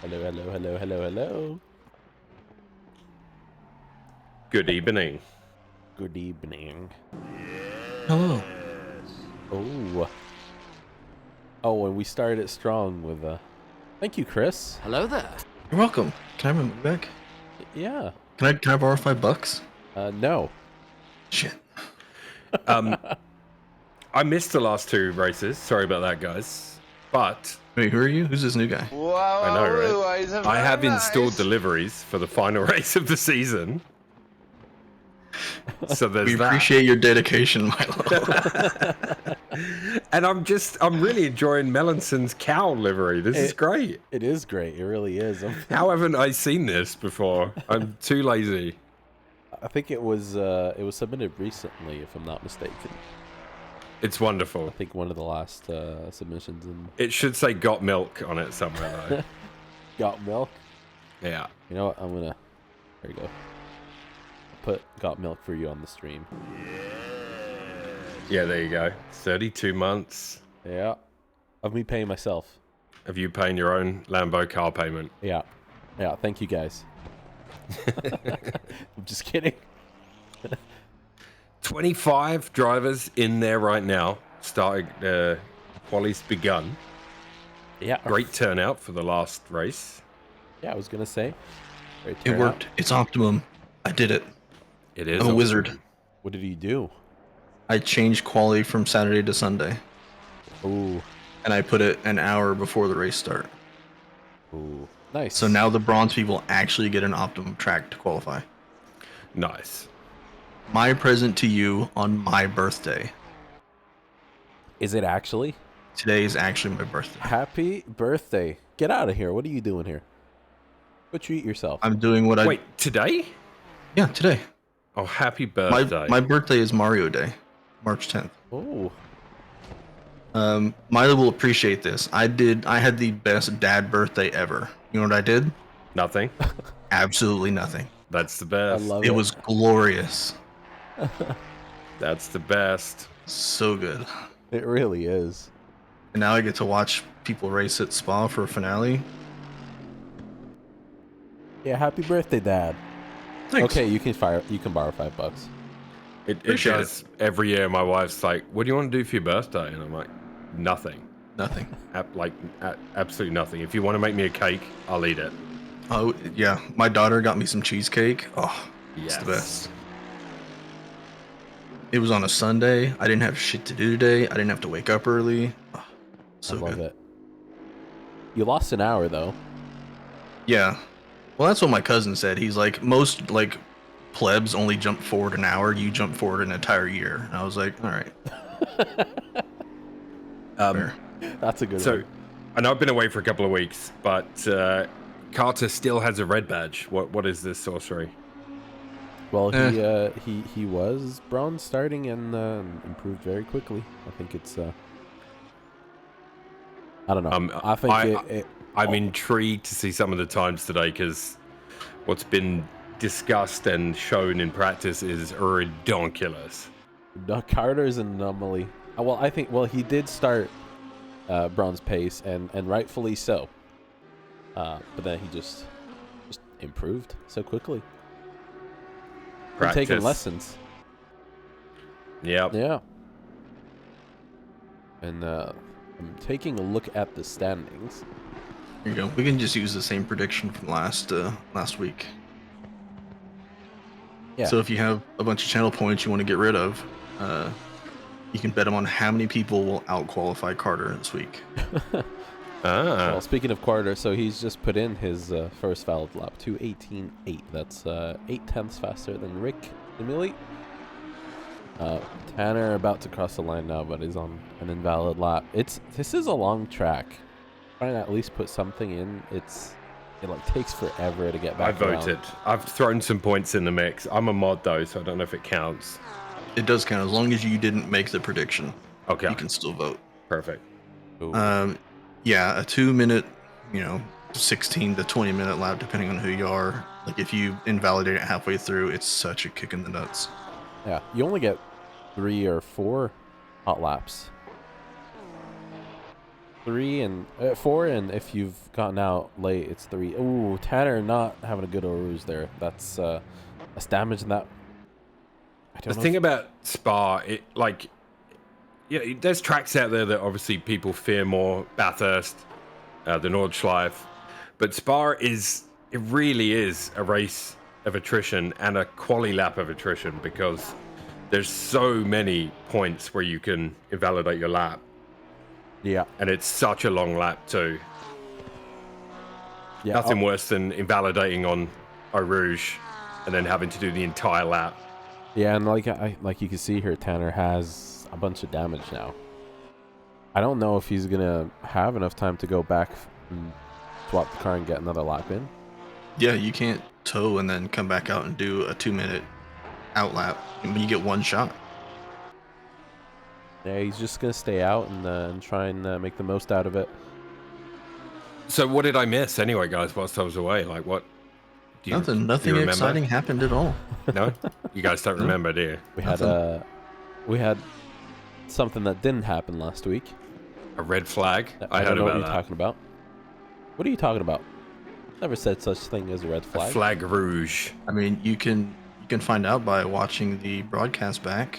Hello, hello, hello, hello, hello. Good evening. Good evening. Hello. Oh. Oh, and we started it strong with thank you, Chris. Hello there. You're welcome. Can I have my money back? Yeah. Can I borrow $5? No. Shit. I missed the last two races. Sorry about that, guys. But Wait, who are you? Who's this new guy? Wow, I know, right? I have installed deliveries for the final race of the season. So there's We that. appreciate your dedication, Milo. And I'm really enjoying Melanson's cow livery. This is great. It is great. It really is. How haven't I seen this before? I'm too lazy. I think it was submitted recently, if I'm not mistaken. It's wonderful. I think one of the last submissions. And It should say "got milk" on it somewhere though. got milk. Yeah. You know what? I'm gonna. There you go. Put got milk for you on the stream. Yeah, there you go. 32 months Yeah. Of me paying myself. of you paying your own Lambo car payment. Yeah. Yeah. Thank you guys. I'm just kidding. 25 drivers in there right now. Starting, quali's begun. Yeah. Great turnout for the last race. Yeah, I was gonna say. Great It turnout. worked. It's optimum. I did it. It is. I'm a wizard. What did you do? I changed quality from Saturday to Sunday, Ooh. and I put it an hour before the race start. Ooh. Nice. So now the bronze people actually get an optimum track to qualify. Nice. My present to you on my birthday. Is it actually? Today is actually my birthday. Happy birthday. Get out of here. What are you doing here? Go treat yourself. I'm doing what I... Wait, today? Yeah, today. Oh, happy birthday. My birthday is Mario Day, March 10th. Oh. Milo will appreciate this. I had the best dad birthday ever. You know what I did? Nothing. Absolutely nothing. That's the I best. love It it. was glorious. That's the best. So good. It really is. And now I get to watch people race at Spa for a finale. Yeah, happy birthday, Dad. Thanks. Okay, you can borrow $5. It Appreciate does every year. My wife's like, "What do you want to do for your birthday?" And I'm like, "Nothing. Nothing. Absolutely nothing. If you want to make me a cake, I'll eat it." Oh, yeah. My daughter got me some cheesecake. Oh, Yes. it's the best. It was on a Sunday. I didn't have shit to do today. I didn't have to wake up early. Oh, so I love good. it. You lost an hour, though. Yeah. Well, that's what my cousin said. He's like, most like plebs only jump forward an hour. You jump forward an entire year. And I was like, all right. Fair. That's a good So, one. I know I've been away for a couple of weeks, but Carter still has a red badge. What is this sorcery? Well, he was bronze starting and improved very quickly. I think it's I don't know. I think I'm intrigued to see some of the times today because what's been discussed and shown in practice is ridiculous. Carter's an anomaly. I think he did start bronze pace and rightfully so. But then he just improved so quickly. Practice. Taking lessons. Yep. Yeah. And I'm taking a look at the standings. Here you go. We can just use the same prediction from last week. Yeah. So if you have a bunch of channel points you want to get rid of, you can bet them on how many people will out-qualify Carter this week. Well, speaking of Carter, so he's just put in his first valid lap, 2:18.8. That's 0.8 faster than Rick Emily. Tanner about to cross the line now, but is on an invalid lap. This is a long track. Trying to at least put something in. It takes forever to get back. I voted. Around. I've thrown some points in the mix. I'm a mod though, so I don't know if it counts. It does count as long as you didn't make the prediction. Okay. You can still vote. Perfect. Ooh. Yeah, a 2-minute, 16 to 20-minute lap, depending on who you are. Like if you invalidate it halfway through, it's such a kick in the nuts. Yeah, you only get 3 or 4 hot laps. 3 and 4, and if you've gotten out late, it's 3. Ooh, Tanner not having a good Oruge there. That's damage in that. I don't The know thing about Spaaaaa, it like, yeah, there's tracks out there that obviously people fear more, Bathurst, the Nordschleife, but Spaaaaa it really is a race of attrition and a quali lap of attrition because there's so many points where you can invalidate your lap. Yeah. And it's such a long lap too. Yeah. Nothing worse than invalidating on Eau Rouge and then having to do the entire lap. Yeah, and like you can see here, Tanner has a bunch of damage now. I don't know if he's gonna have enough time to go back and swap the car and get another lap in. Yeah, you can't tow and then come back out and do a 2-minute out lap when you get one shot. Yeah, he's just gonna stay out and try and make the most out of it. So what did I miss anyway, guys, whilst I was away? Like what? Nothing remember? exciting happened at all. No? You guys don't remember, do you? We had something that didn't happen last week. A red flag? I don't know what you're that. talking about. What are you talking about? Never said such thing as a red A flag. flag rouge. I mean, you can find out by watching the broadcast back,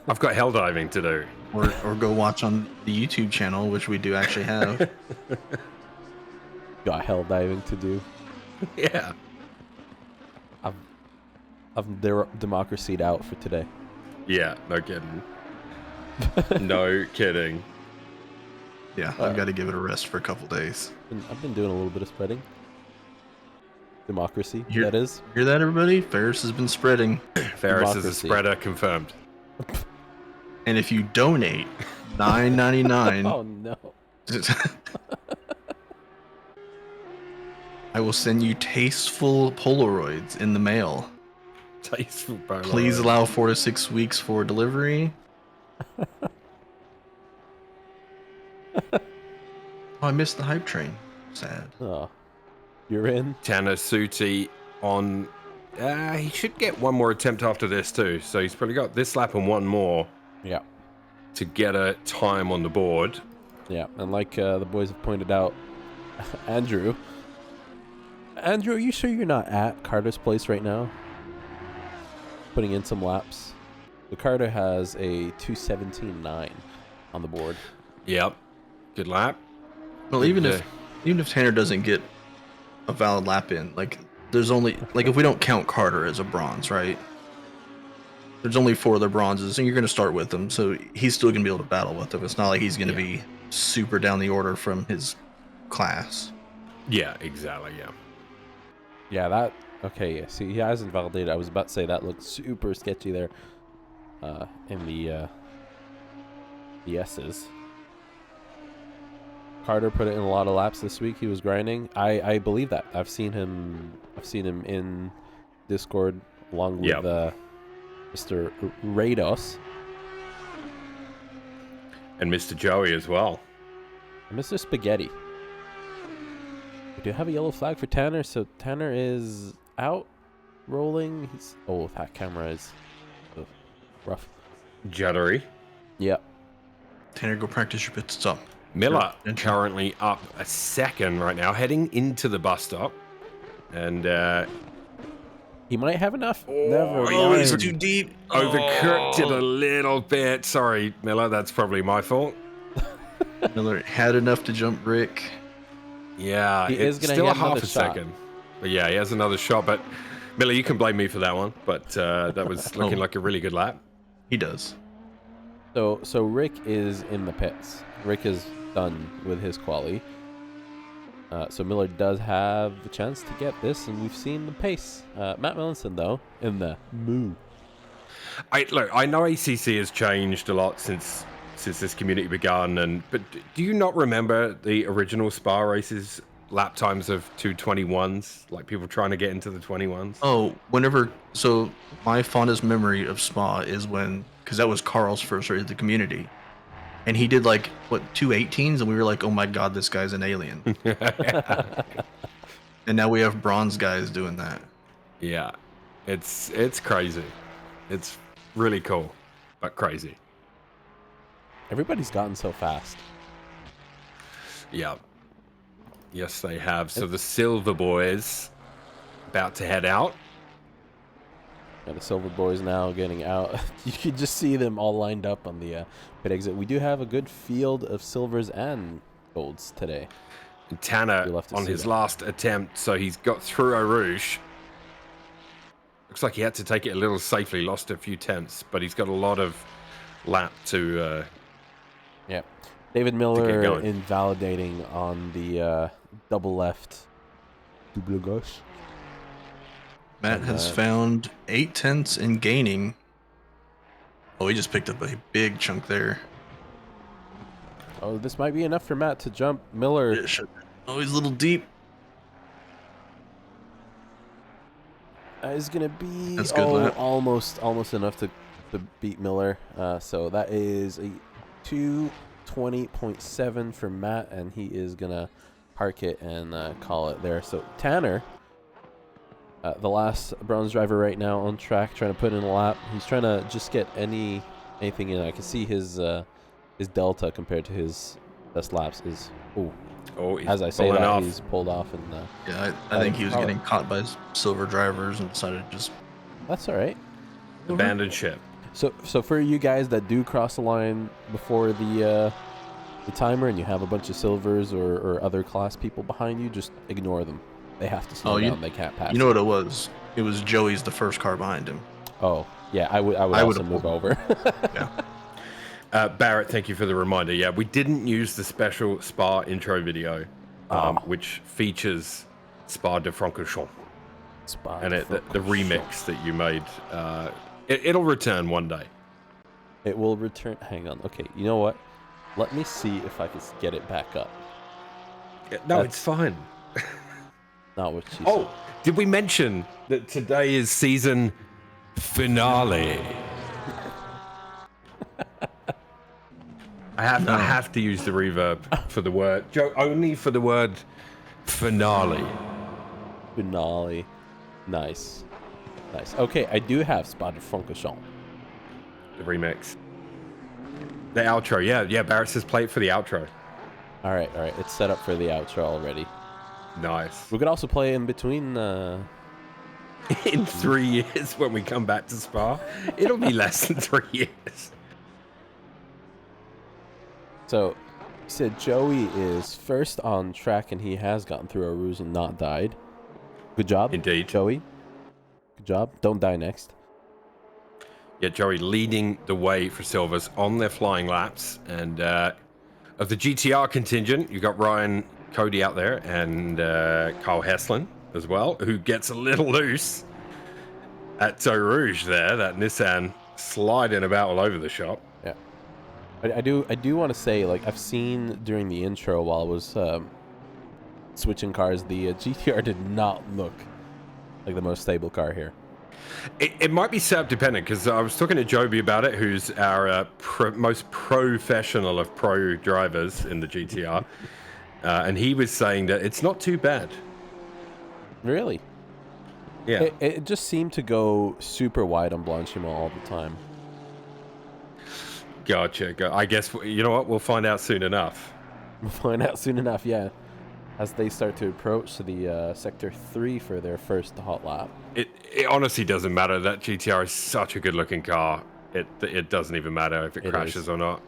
I've got hell diving to do. or go watch on the YouTube channel, which we do actually have. Got hell diving to do. Yeah. I've democracy'd out for today. Yeah, no kidding. No kidding. Yeah, I've got to give it a rest for a couple days. I've been doing a little bit of spreading. Democracy, Hear- that is. Hear that, everybody? Ferris has been spreading. Ferris is a Democracy. spreader, confirmed. And if you donate $9.99, Oh no. I will send you tasteful Polaroids in the mail. Tasteful Polaroid. Please allow 4 to 6 weeks for delivery. Oh, I missed the hype train. Sad. Oh, you're in. Tanner Suti on... he should get one more attempt after this too. So he's probably got this lap and one more Yeah. to get a time on the board. Yeah, and like the boys have pointed out, Andrew, are you sure you're not at Carter's place right now? Putting in some laps. The Carter has a 2:17.9 on the board. Yep. Good lap. Well, even if Tanner doesn't get a valid lap in, like there's only if we don't count Carter as a bronze, right? There's only 4 other bronzes, and you're going to start with them, so he's still going to be able to battle with them. It's not like he's going to be super down the order from his class. Yeah, exactly, yeah. Yeah, that... Okay, yeah, see, he hasn't validated. I was about to say that looks super sketchy there in the S's. Carter put it in a lot of laps this week. He was grinding. I believe that. I've seen him in Discord along with Mr. Rados And Mr. Joey as well. and Mr. Spaghetti. We do have a yellow flag for Tanner, so Tanner is out rolling. That camera is rough. Juddery. Yep. Tanner, go practice your pit stop. Miller Sure. currently up a second right now, heading into the bus stop. And He might have enough. Never he's mind. too deep. overcooked it a little bit. Sorry, Miller, that's probably my fault. Miller had enough to jump Rick. Yeah, He is it's gonna still a get half another a shot. second. But yeah, he has another shot. But Miller, you can blame me for that one. But that was looking like a really good lap. He does. So Rick is in the pits. Rick is done with his quali. So Miller does have a chance to get this, and we've seen the pace. Matt Millinson, though, in the moo. I know ACC has changed a lot since this community began, but do you not remember the original Spaaaaa races lap times of 2:21s, like people trying to get into the 21s? Oh, so my fondest memory of Spaaaaa is because that was Carl's first race of the community. And he did 2:18s, and we were like, oh my god, this guy's an alien. And now we have bronze guys doing that. Yeah, it's crazy. It's really cool, but crazy. Everybody's gotten so fast. Yeah. Yes, they have. So the Silver Boys about to head out. And the Silver Boys now getting out. You can just see them all lined up on the pit exit. We do have a good field of silvers and golds today. And Tanner on his last attempt, so he's got through Eau Rouge. Looks like he had to take it a little safely, lost a few tenths, but he's got a lot of lap to... yeah. David Miller invalidating on the double left. Double gauche. Matt has found 8 tenths in gaining. Oh, he just picked up a big chunk there. Oh, this might be enough for Matt to jump. Miller. Oh, he's a little deep. Is going to be almost enough to beat Miller. So that is a 2:20.7 for Matt, and he is going to park it and call it there. So Tanner, the last bronze driver right now on track, trying to put in a lap. He's trying to just get anything in. I can see his delta compared to his best laps is as I say that, he's pulled off. And yeah, I think he was getting caught by silver drivers and decided to just... That's all right. Abandon ship. So for you guys that do cross the line before the timer and you have a bunch of silvers or other class people behind you, just ignore them. They have to slow down. They can't pass. You know what it was? It was Joey's the first car behind him. Oh, yeah. I would also move over. Yeah. Barrett, thank you for the reminder. Yeah, we didn't use the special Spaaaaa intro video, which features Spaaaaa de Francorchamps. And the remix that you made. It'll return one day. It will return. Hang on. Okay, you know what? Let me see if I can get it back up. No, it's fine. Not what she said. Oh, did we mention that today is season finale? I have to use the reverb for the word. Only for the word finale. Finale. Nice. Okay, I do have Spaaaaa de Francorchamps. The remix. The outro. Yeah. Barrett says play it for the outro. All right. It's set up for the outro already. Nice. We could also play in between. In 3 years when we come back to Spa, it'll be less than 3 years. So, you said Joey is first on track and he has gotten through Eau Rouge and not died. Good job. Indeed. Joey. Good job. Don't die next. Yeah, Joey leading the way for Silvers on their flying laps. And of the GTR contingent, you've got Ryan Cody out there and Carl Heslin as well, who gets a little loose at Eau Rouge there. That Nissan sliding about all over the shop. Yeah. I do want to say, like, I've seen during the intro while I was switching cars, the GTR did not look like the most stable car here. It might be setup dependent, because I was talking to Joby about it, who's our most professional of pro drivers in the GTR, and he was saying that it's not too bad. Really? Yeah. It just seemed to go super wide on Blanchimont all the time. Gotcha. I guess, you know what? We'll find out soon enough. We'll find out soon enough, yeah. As they start to approach to the Sector 3 for their first hot lap. It honestly doesn't matter. That GTR is such a good-looking car. It doesn't even matter if it crashes or not.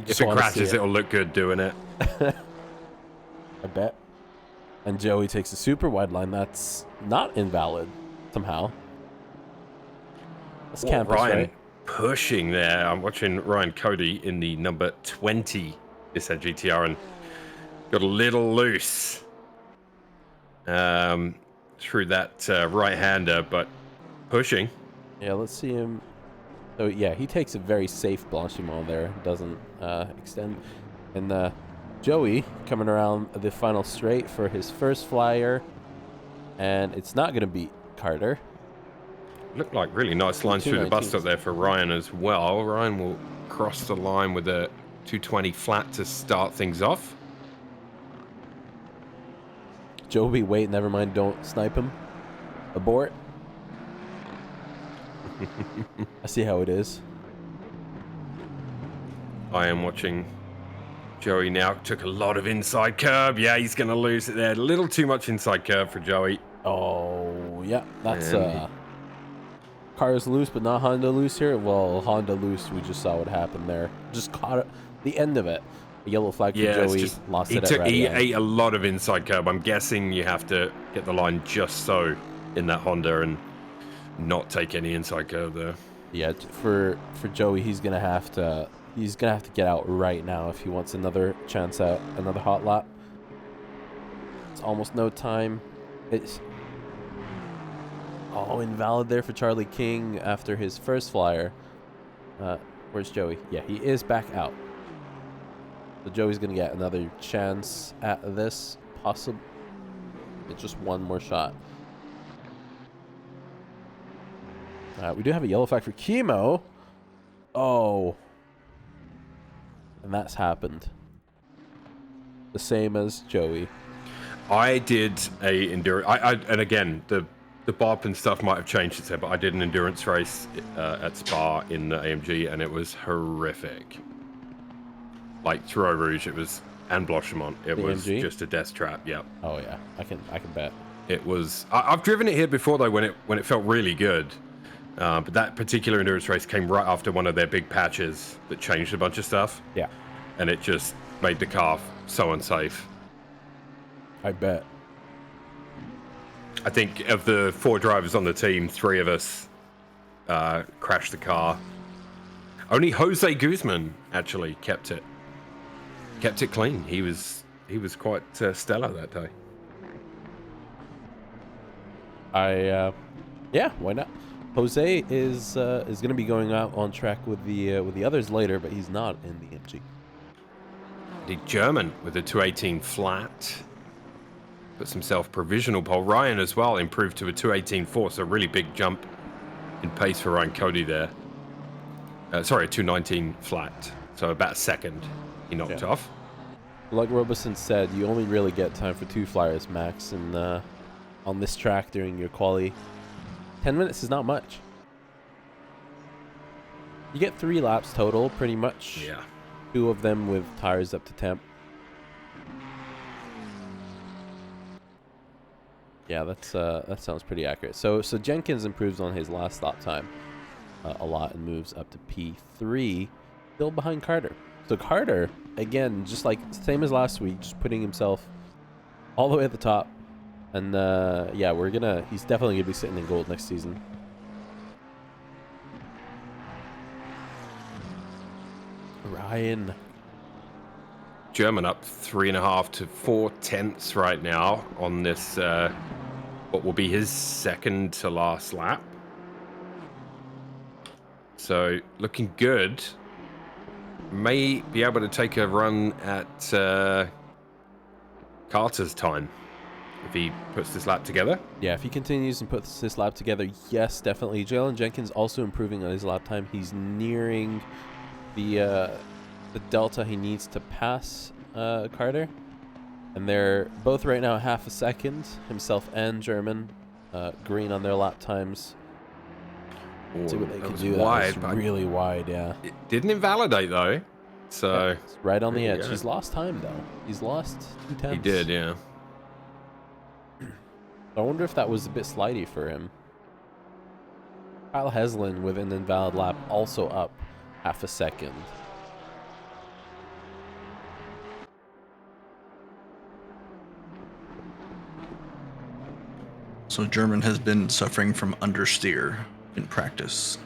If it crashes, it'll look good doing it. I bet. And Joey takes a super wide line. That's not invalid somehow. That's campus, Ryan right? Pushing there. I'm watching Ryan Cody in the number 20 Nissan GTR and got a little loose through that right-hander, but pushing. Yeah, let's see him. So, yeah, he takes a very safe Blanchimont there. Doesn't extend. And Joey coming around the final straight for his first flyer. And it's not going to beat Carter. Looked like really nice lines through the bus stop there for Ryan as well. Ryan will cross the line with a 220 flat to start things off. Joby, wait, never mind, don't snipe him. Abort. I see how it is. I am watching Joey now took a lot of inside curb. Yeah, he's going to lose it there. A little too much inside curb for Joey. Oh, yeah. That's And cars loose, but not Honda loose here. Well, Honda loose, we just saw what happened there. Just caught it, the end of it. A yellow flag for Joey. Lost it at he right ate a lot of inside curb. I'm guessing you have to get the line just so in that Honda and not take any inside curb there. Yeah, for Joey, he's gonna have to get out right now if he wants another chance at another hot lap. It's almost no time. It's invalid there for Charlie King after his first flyer. Where's Joey? Yeah, he is back out. So Joey's gonna get another chance at this. Possible. It's just one more shot. We do have a yellow flag for Chemo. Oh. And that's happened. The same as Joey. I did a endurance. And again, the BOP and stuff might have changed since then, but I did an endurance race at Spaaaaa in the AMG, and it was horrific. Like Throw Rouge, it was, and Blochemont, it was AMG? just a death trap. Yep. Oh yeah, I can bet. It was. I've driven it here before though, when it felt really good. But that particular endurance race came right after one of their big patches that changed a bunch of stuff. Yeah. And it just made the car so unsafe. I bet. I think of the 4 drivers on the team, 3 of us crashed the car. Only Jose Guzman actually kept it clean. He was quite stellar that day. Yeah, why not? Jose is going to be going out on track with the others later, but he's not in the MG. The German with a 218 flat puts himself provisional pole. Ryan as well improved to a 218.4, so a really big jump in pace for Ryan Cody there. Sorry, a 219 flat, so about a second he knocked off. Like Robeson said, you only really get time for 2 flyers max, and on this track during your quali, 10 minutes is not much. You get 3 laps total, pretty much. Yeah. 2 of them with tires up to temp. Yeah, that sounds pretty accurate. So Jenkins improves on his last stop time a lot and moves up to P3, still behind Carter. So Carter, again, just like same as last week, just putting himself all the way at the top. And yeah, he's definitely gonna be sitting in gold next season. Ryan. German up 3.5 to 4 tenths right now on this, what will be his second to last lap. So looking good. May be able to take a run at Carter's time if he puts this lap together. Yeah, if he continues and puts this lap together, yes, definitely. Jalen Jenkins also improving on his lap time. He's nearing the delta he needs to pass Carter, and they're both right now half a second, himself and German, green on their lap times. See what they can do. Wide, that was really wide, yeah. It didn't invalidate though, so yeah, it's right on the edge. go. He's lost time though. He's lost 2 tenths. He did, yeah. I wonder if that was a bit slidey for him. Kyle Heslin with an invalid lap, also up half a second. So German has been suffering from understeer in practice.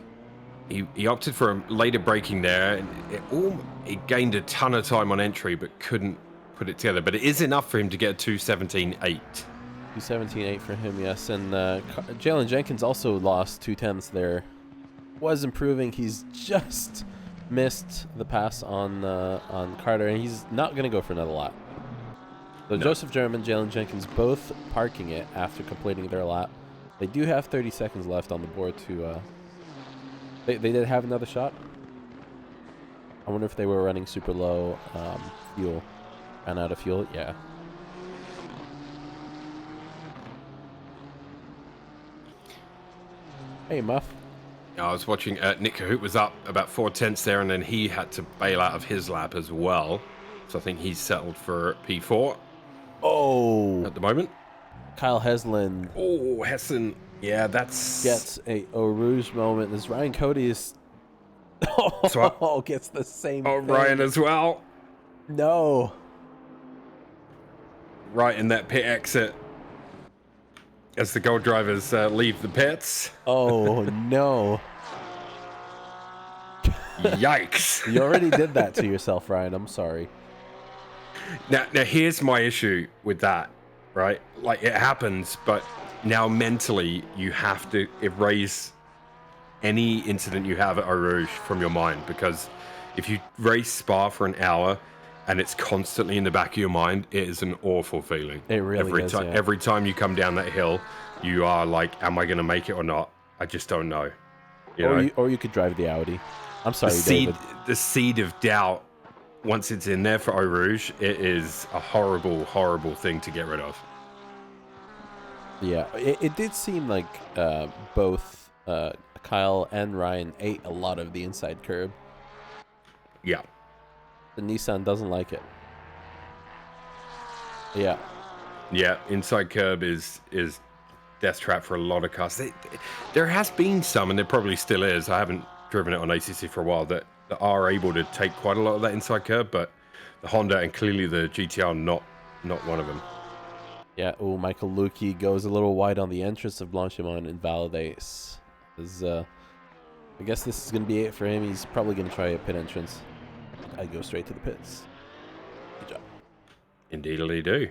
He opted for a later braking there, and it gained a ton of time on entry, but couldn't put it together. But it is enough for him to get a 217.8. 217.8 for him, yes. And Jalen Jenkins also lost 2 tenths there. Was improving. He's just missed the pass on Carter, and he's not going to go for another lap. So no. Joseph German, Jalen Jenkins both parking it after completing their lap. They do have 30 seconds left on the board to... They did have another shot. I wonder if they were running super low fuel. Ran out of fuel, yeah. Hey, Muff. I was watching Nick Cahoot was up about 4 tenths there, and then he had to bail out of his lap as well. laps. I think he's settled for P4 Oh, at the moment. Kyle Heslin Oh, Hessen. Yeah, that's... gets a Eau Rouge moment as Ryan Cody is... gets the same thing. Ryan as well. No. Right in that pit exit as the gold drivers leave the pits. Oh, no. Yikes. You already did that to yourself, Ryan. I'm sorry. Now, here's my issue with that, right? Like, it happens, but now mentally you have to erase any incident you have at Eau Rouge from your mind, because if you race Spa for an hour and it's constantly in the back of your mind, it is an awful feeling. It really is, yeah. Every time you come down that hill, you are like, am I going to make it or not? I just don't know. Or you could drive the Audi. I'm sorry, David. The seed of doubt, once it's in there for Eau Rouge, it is a horrible, horrible thing to get rid of. Yeah, it did seem like both Kyle and Ryan ate a lot of the inside curb. Yeah. The Nissan doesn't like it. Yeah. Yeah, inside curb is death trap for a lot of cars. There has been some, and there probably still is. I haven't driven it on ACC for a while, that are able to take quite a lot of that inside curb, but the Honda and clearly the GTR not one of them. Yeah, oh, Michael Lukey goes a little wide on the entrance of Blanchimont and validates. I guess this is going to be it for him. He's probably going to try a pit entrance. I go straight to the pits. Good job. Indeedly do.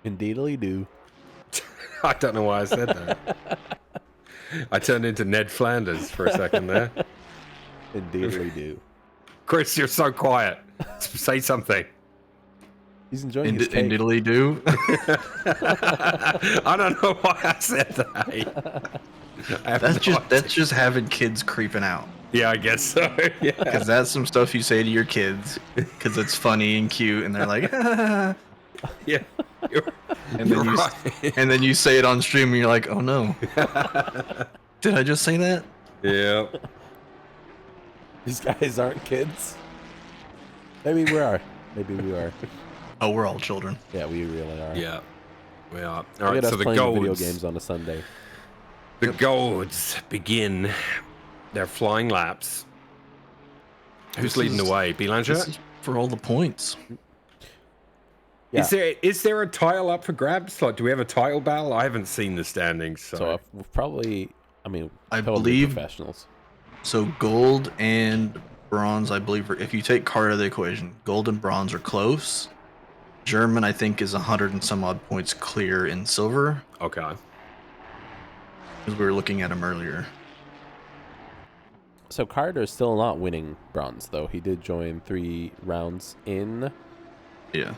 Indeedly do. I don't know why I said that. I turned into Ned Flanders for a second there. Indeedly do. Chris, you're so quiet. Say something. He's enjoying his cake. Indeedly do. I don't know why I said that. That's just having kids creeping out. Yeah, I guess so. Yeah. Because that's some stuff you say to your kids because it's funny and cute, and they're like, Yeah. and then you say it on stream, and you're like, oh no, did I just say that? Yeah. These guys aren't kids. Maybe we are. Maybe we are. Oh, we're all children. Yeah, we really are. Yeah. We are. All Look right, at us so the playing video golds. games on a Sunday. The golds begin their flying laps. Who's leading the way? Belanger? This is for all the points. Yeah. Is there a tile up for grabs? Like, do we have a tile battle? I haven't seen the standings. So we've probably, I totally believe professionals. So gold and bronze, I believe, if you take card out of the equation, gold and bronze are close. German, I think, is 100 and some odd points clear in silver. Okay. Because we were looking at him earlier. So Carter is still not winning bronze, though. He did join 3 rounds in. Yeah.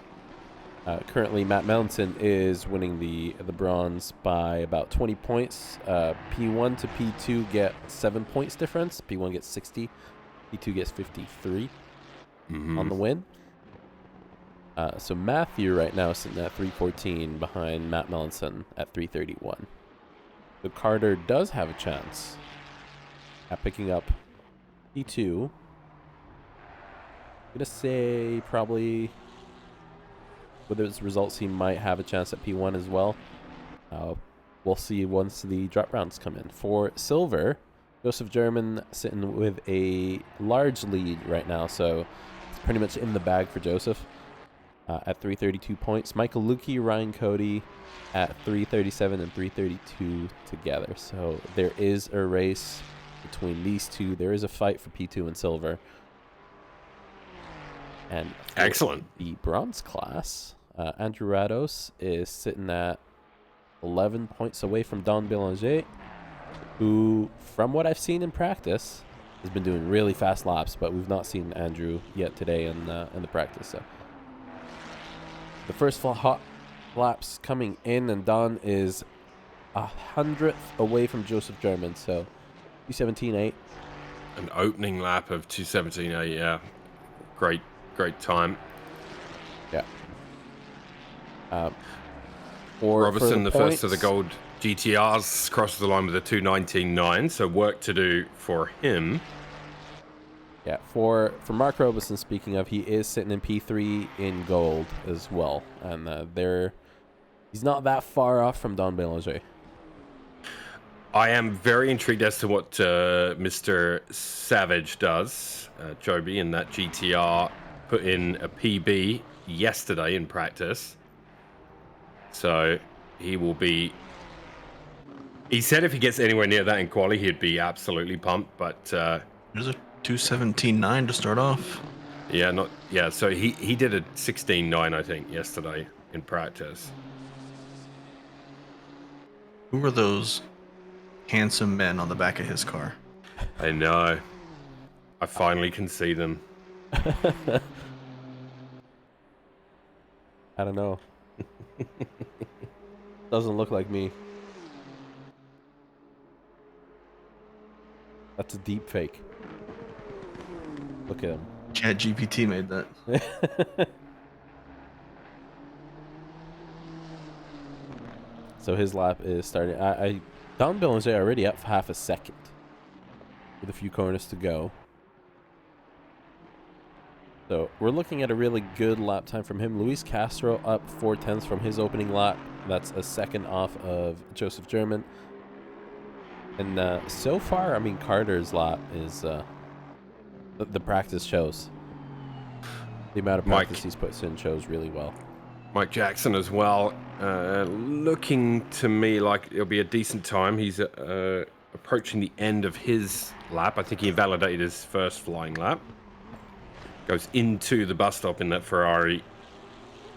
Currently, Matt Melton is winning the bronze by about 20 points. P1 to P2 get 7 points difference. P1 gets 60. P2 gets 53 on the win. So Matthew right now is sitting at 314 behind Matt Melton at 331. So Carter does have a chance at picking up P2. I'm going to say probably... with his results, he might have a chance at P1 as well. We'll see once the drop rounds come in. For silver, Joseph German sitting with a large lead right now, so it's pretty much in the bag for Joseph at 332 points. Michael Lukey, Ryan Cody at 337 and 332 together. So there is a race between these two. There is a fight for P2 and silver. And excellent. The bronze class, Andrew Rados is sitting at 11 points away from Don Belanger, who, from what I've seen in practice, has been doing really fast laps, but we've not seen Andrew yet today in the practice. So the first hot laps coming in, and Don is 100th away from Joseph German, so 2:17.8. An opening lap of 2:17.8, yeah. Great time. Yeah. Robertson, the points, first of the gold GTRs, crosses the line with a 2:19.9, so work to do for him. Yeah, for Mark Robeson, speaking of, he is sitting in P3 in gold as well. And he's not that far off from Don Belanger. I am very intrigued as to what Mr. Savage does. Joby in that GTR put in a PB yesterday in practice. So he will be... He said if he gets anywhere near that in quali, he'd be absolutely pumped. But There's a 2:17.9 to start off. yeah, so he did a 16.9, I think, yesterday in practice. Who are those handsome men on the back of his car? I know. I finally can see them. I don't know. Doesn't look like me. That's a deep fake. Look at him. ChatGPT made that. So his lap is starting. Don Belanger already up for half a second with a few corners to go. So we're looking at a really good lap time from him. Luis Castro up 4/10 from his opening lap. That's a second off of Joseph German. And so far, I mean, Carter's lap is the practice shows. The amount of practice he's put in shows really well. Mike Jackson as well, looking to me like it'll be a decent time. He's approaching the end of his lap. I think he invalidated his first flying lap. Goes into the bus stop in that Ferrari.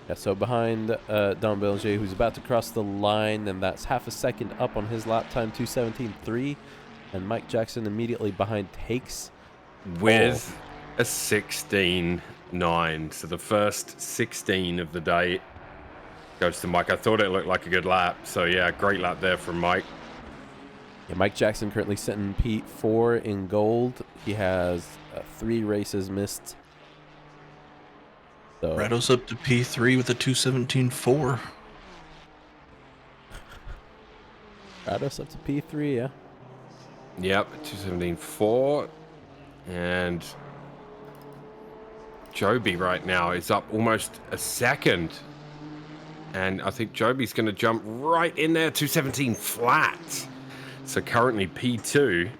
Yeah, so behind Don Belanger, who's about to cross the line, and that's half a second up on his lap time, 2:17.3. And Mike Jackson immediately behind takes with a 16.9. So the first 16 of the day goes to Mike. I thought it looked like a good lap. So yeah, great lap there from Mike. Yeah, Mike Jackson currently sitting P4 in gold. He has 3 races missed. So Rado's up to P3 with a 2:17.4. Rados up to P3, yeah. Yep, 2:17.4. And Joby right now is up almost a second. And I think Joby's going to jump right in there, 2:17 flat. So currently P2.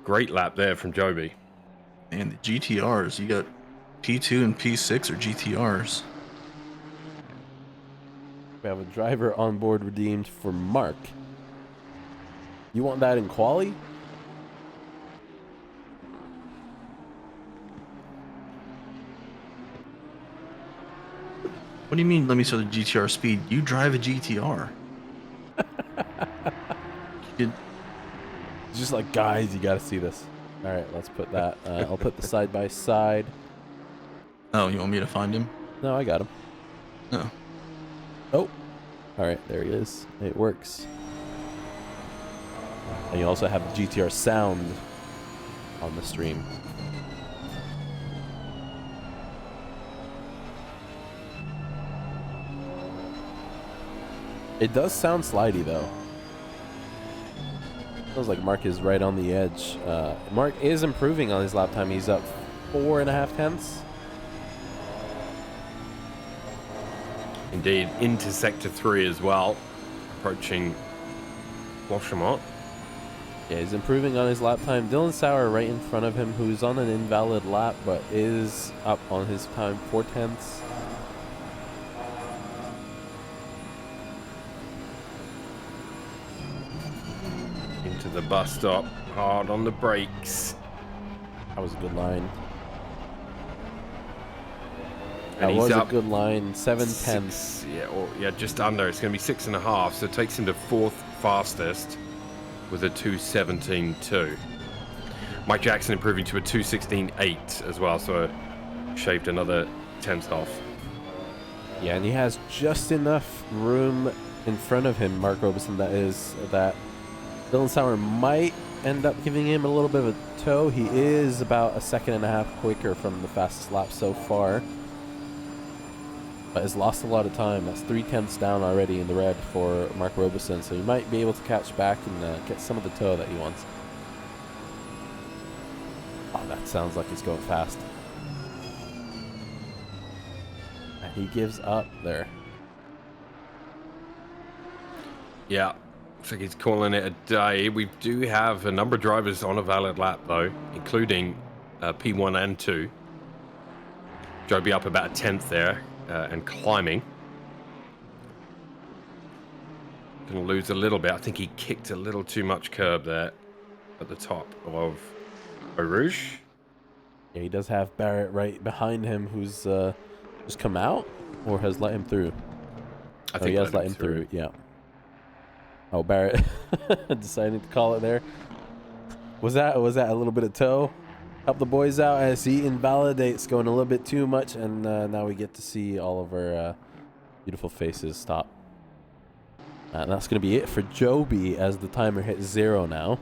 Great lap there from Joby. And the GTRs, you got P2 and P6 are GTRs. We have a driver on board redeemed for Mark. You want that in quali? What do you mean, let me show the GTR speed? You drive a GTR. It's just like, guys, you got to see this. All right, let's put that. I'll put the side by side. Oh, you want me to find him? No, I got him. No. Oh, all right, there he is. It works. And you also have the GTR sound on the stream. It does sound slidey, though. Feels like Mark is right on the edge. Mark is improving on his lap time. He's up 4.5 tenths. Indeed, into sector 3 as well, approaching Blanchemont. Yeah, he's improving on his lap time. Dylan Sauer right in front of him, who's on an invalid lap, but is up on his time, 4 tenths. Into the bus stop, hard on the brakes. That was a good line. And That he's was a up good line, 7 tenths. Yeah, just under. It's going to be 6.5, so it takes him to 4th fastest with a 2:17.2. Mike Jackson improving to a 2:16.8 as well, so shaved another tenth off. Yeah, and he has just enough room in front of him, Mark Robeson, that Dylan Sauer might end up giving him a little bit of a tow. He is about a 1.5 seconds quicker from the fastest lap so far, but has lost a lot of time. That's 3 tenths down already in the red for Mark Robeson, so he might be able to catch back and get some of the tow that he wants. Oh, that sounds like it's going fast. And he gives up there. Yeah, looks like he's calling it a day. We do have a number of drivers on a valid lap, though, including P1 and 2. Joby up about a tenth there and climbing. Going to lose a little bit. I think he kicked a little too much curb there at the top of Eau Rouge. Yeah, he does have Barrett right behind him, who's just come out or has let him through. I think he has let him through. Yeah. Oh, Barrett deciding to call it there. Was that a little bit of toe? Help the boys out as he invalidates, going a little bit too much, and now we get to see all of our beautiful faces stop. And that's going to be it for Joby as the timer hits 0 now.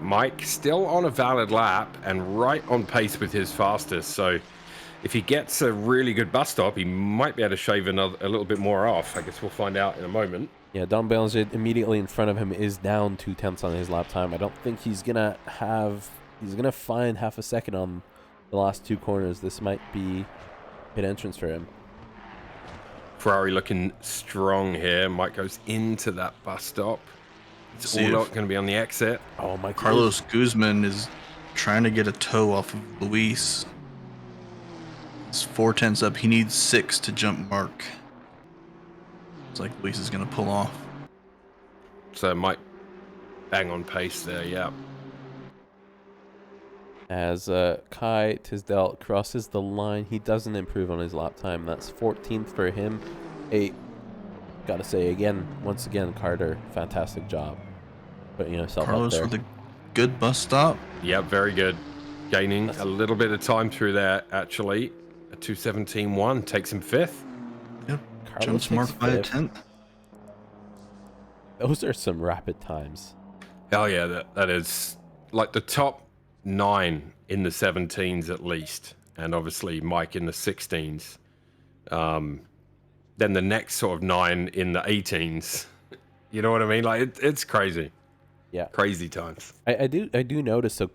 Mike still on a valid lap and right on pace with his fastest. So if he gets a really good bus stop, he might be able to shave a little bit more off. I guess we'll find out in a moment. Yeah, Don Bélanger immediately in front of him is down 2/10 on his lap time. I don't think he's going to find half a second on the last 2 corners. This might be an entrance for him. Ferrari looking strong here. Mike goes into that bus stop. It's all going to be on the exit. Oh my! Carlos Guzman is trying to get a toe off of Luis. It's 4/10 up. He needs 6 to jump Mark. It's like Luis is going to pull off. So Mike bang on pace there, yeah. As Kai Tisdale crosses the line, he doesn't improve on his lap time. That's 14th for him. Gotta say once again, Carter, fantastic job putting yourself Carlos up there. with a good bus stop. Yeah, very good. Gaining a little bit of time through there, actually. A 2:17.1 takes him 5th. Yep. Carlos Jumps Mark by a 10th. Those are some rapid times. Hell yeah, that is like the top 9 in the 17s at least, and obviously Mike in the 16s. Then the next sort of 9 in the 18s. You know what I mean? Like it's crazy. Yeah, crazy times. I do notice. So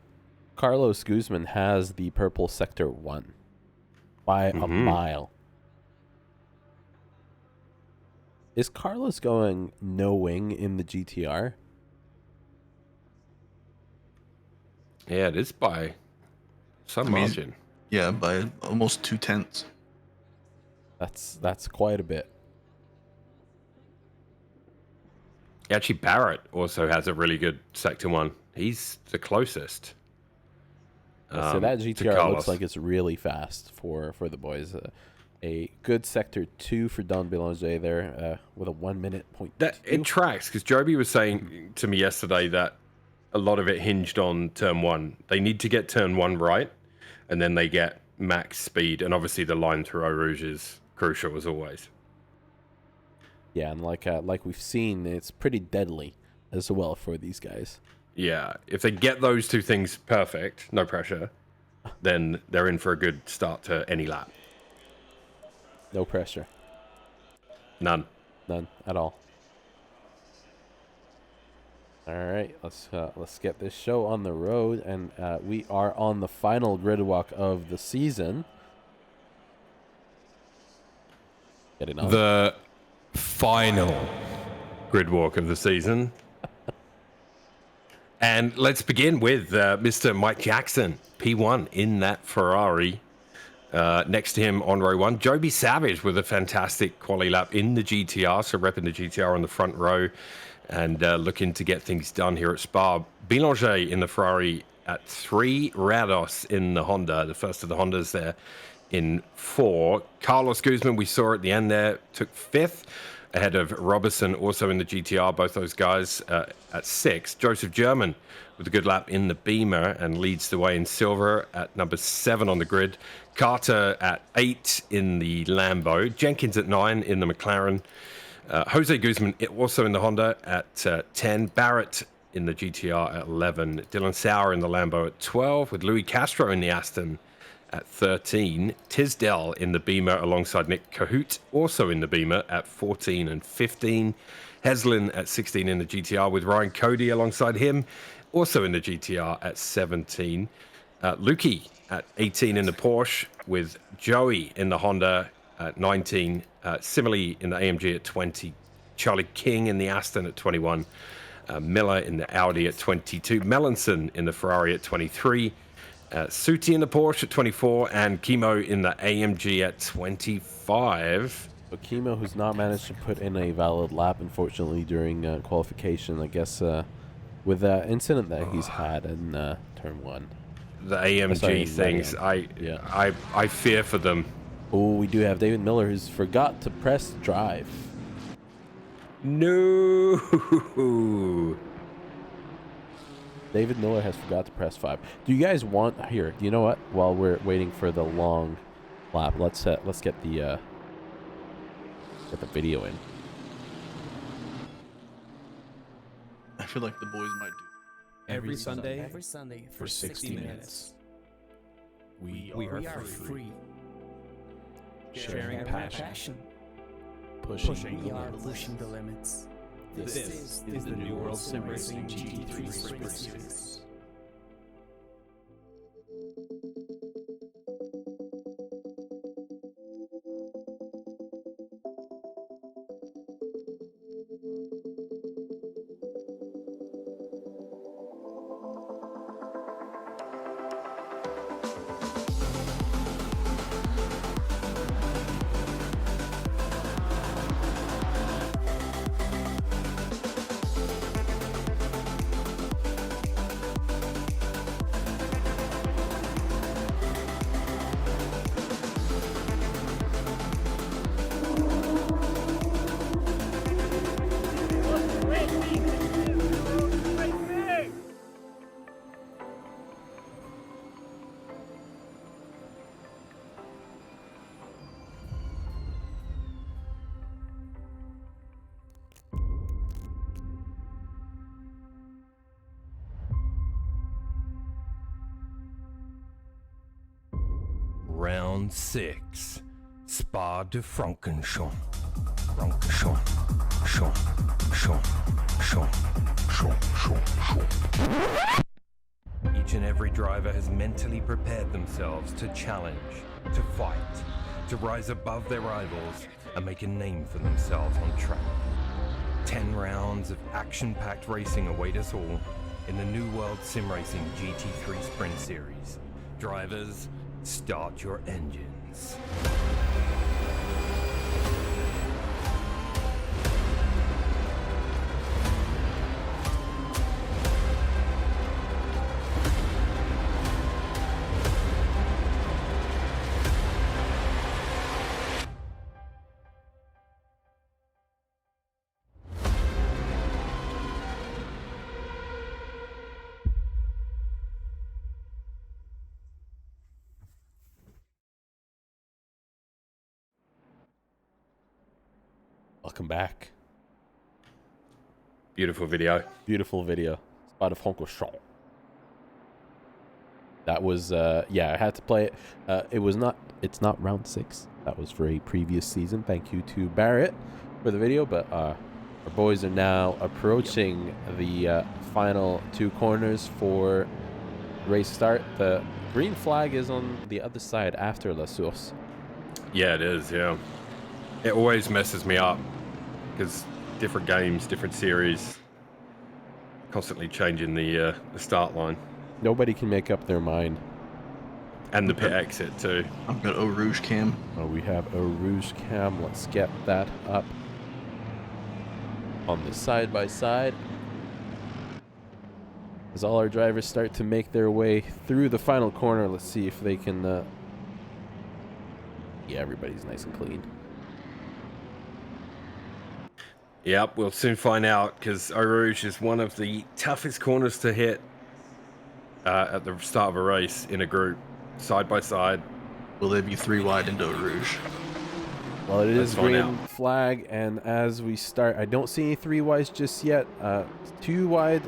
Carlos Guzman has the purple sector 1 by a mile. Is Carlos going no wing in the GTR? Yeah, it is by some margin. Yeah, by almost 2/10. That's quite a bit. Actually, Barrett also has a really good sector 1. He's the closest. So that to GTR Carlos. looks like it's really fast for the boys. A good sector 2 for Don Bélanger there with a 1 minute point. That it tracks because Joby was saying to me yesterday that a lot of it hinged on turn 1. They need to get turn 1 right, and then they get max speed. And obviously, the line through Eau Rouge is crucial as always. Yeah, and like we've seen, it's pretty deadly as well for these guys. Yeah, if they get those 2 things perfect, no pressure, then they're in for a good start to any lap. No pressure. None at all. All right, let's get this show on the road, and we are on the final grid walk of the season. Getting on. The final grid walk of the season. And let's begin with Mr. Mike Jackson, P1 in that Ferrari. Next to him on row 1, Joby Savage with a fantastic quali lap in the GTR, so repping the GTR on the front row and looking to get things done here at Spaaaaa. Bélanger in the Ferrari at 3, Rados in the Honda, the first of the Hondas there in 4. Carlos Guzman, we saw at the end there, took 5th, ahead of Robertson, also in the GTR, both those guys at 6. Joseph German with a good lap in the Beamer and leads the way in silver at number 7 on the grid. Carter at 8 in the Lambo. Jenkins at 9 in the McLaren. Jose Guzman also in the Honda at 10. Barrett in the GTR at 11. Dylan Sauer in the Lambo at 12, with Louis Castro in the Aston at 13. Tisdale in the Beamer alongside Nick Cahoot, also in the Beamer at 14 and 15. Heslin at 16 in the GTR with Ryan Cody alongside him, also in the GTR at 17. Lukey at 18 in the Porsche, with Joey in the Honda at 19, Simile in the AMG at 20, Charlie King in the Aston at 21, Miller in the Audi at 22, Melanson in the Ferrari at 23, Suti in the Porsche at 24, and Chemo in the AMG at 25. So Chemo, who's not managed to put in a valid lap, unfortunately, during qualification, I guess, with that incident that he's had in turn 1. The AMG things, I fear for them. Oh, we do have David Miller, who's forgot to press drive. No. David Miller has forgot to press 5. Do you guys want here? You know what? While we're waiting for the long lap, let's get the video in. I feel like the boys might do. Every Sunday for 60 minutes. We are free. Sharing passion. Pushing the limits. This is the New World Sim Racing GT3 Sprint Series. Round 6, Spaaaaa de Frankenstein. Each and every driver has mentally prepared themselves to challenge, to fight, to rise above their rivals and make a name for themselves on track. 10 rounds of action-packed racing await us all in the New World Sim Racing GT3 Sprint Series. Drivers, start your engines. Welcome back. Beautiful video. Beautiful video. Spaaaaa de Frankenstein. That was, yeah, I had to play it. It's not round 6. That was for a previous season. Thank you to Barrett for the video. But our boys are now approaching the final 2 corners for race start. The green flag is on the other side after La Source. Yeah, it is, yeah. It always messes me up because different games, different series, constantly changing the start line. Nobody can make up their mind. And the pit exit too. I've got Eau Rouge cam. Oh, we have a Rouge cam. Let's get that up on the side by side. As all our drivers start to make their way through the final corner, let's see if they can. Yeah, everybody's nice and clean. Yep, we'll soon find out because Eau Rouge is one of the toughest corners to hit at the start of a race in a group, side by side. Will they be 3 wide into Eau Rouge? Well, it is Let's find green flag, and as we start, I don't see any 3 wides just yet. 2 wide.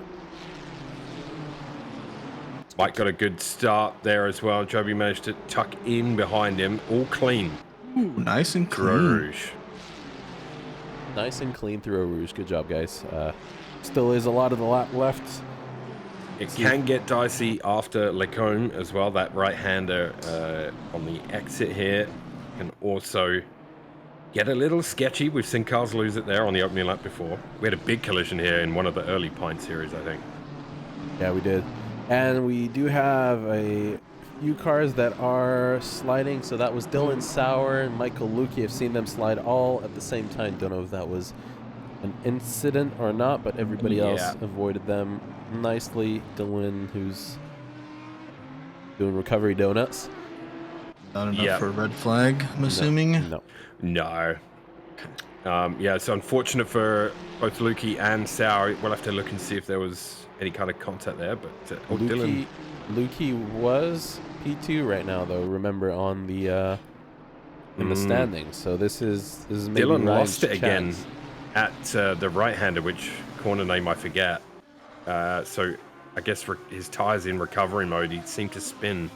Mike got a good start there as well. Joby managed to tuck in behind him, all clean. Ooh, nice and Eau clean. Rouge. Nice and clean through Eau Rouge. Good job, guys. Still is a lot of the lap left. It can get dicey after Lecombe as well. That right-hander on the exit here can also get a little sketchy. We've seen cars lose it there on the opening lap before. We had a big collision here in one of the early Pine Series, I think. Yeah, we did. And we do have a few cars that are sliding. So that was Dylan Sauer and Michael Lukey. I've seen them slide all at the same time. Don't know if that was an incident or not, but everybody else avoided them nicely. Dylan, who's doing recovery donuts. Not enough for a red flag, I'm assuming? No. Yeah, it's unfortunate for both Lukey and Sauer. We'll have to look and see if there was any kind of contact there. But Dylan... Lukey was P2 right now, though. Remember, on the in the standings. So this is maybe Dylan Ryan's lost it again chance. at the right-hander, which corner name I forget. So I guess his tires in recovery mode. He seemed to spin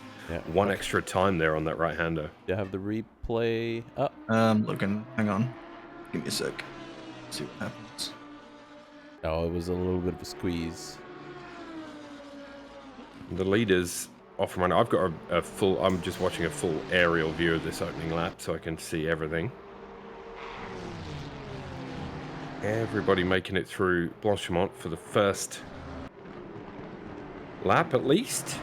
one extra time there on that right-hander. Do you have the replay up? Looking. Hang on. Give me a sec. See what happens. Oh, it was a little bit of a squeeze. The leaders off and running. I've got a full... I'm just watching a full aerial view of this opening lap so I can see everything. Everybody making it through Blanchimont for the first lap at least.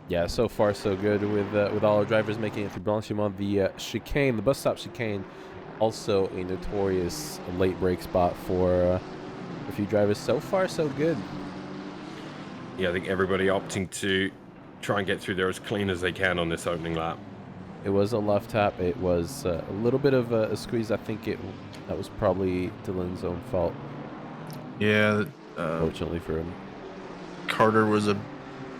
Yeah, so far so good with all our drivers making it through Blanchimont. The chicane, the bus stop chicane, also a notorious late break spot for a few drivers. So far so good. Yeah, I think everybody opting to try and get through there as clean as they can on this opening lap. It was a left tap. It was a little bit of a squeeze. I think that was probably Dylan's own fault. Yeah. Fortunately for him. Carter was a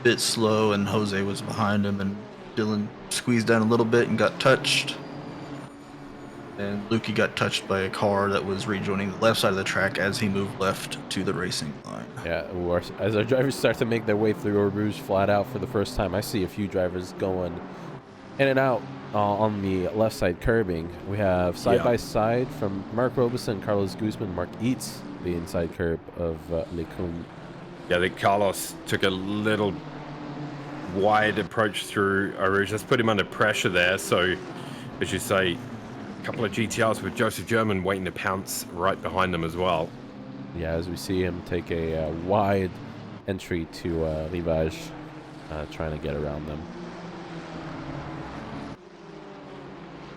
bit slow and Jose was behind him, and Dylan squeezed down a little bit and got touched. And Lukey got touched by a car that was rejoining the left side of the track as he moved left to the racing line. Yeah, as our drivers start to make their way through Eau Rouge flat out for the first time, I see a few drivers going in and out on the left side curbing. We have side by side from Mark Robeson, Carlos Guzman. Mark eats the inside curb of Lecombe. Yeah, I think Carlos took a little wide approach through Eau Rouge. That's put him under pressure there. So, as you say, a couple of GTRs with Joseph German waiting to pounce right behind them as well. Yeah, as we see him take a wide entry to Rivage, trying to get around them.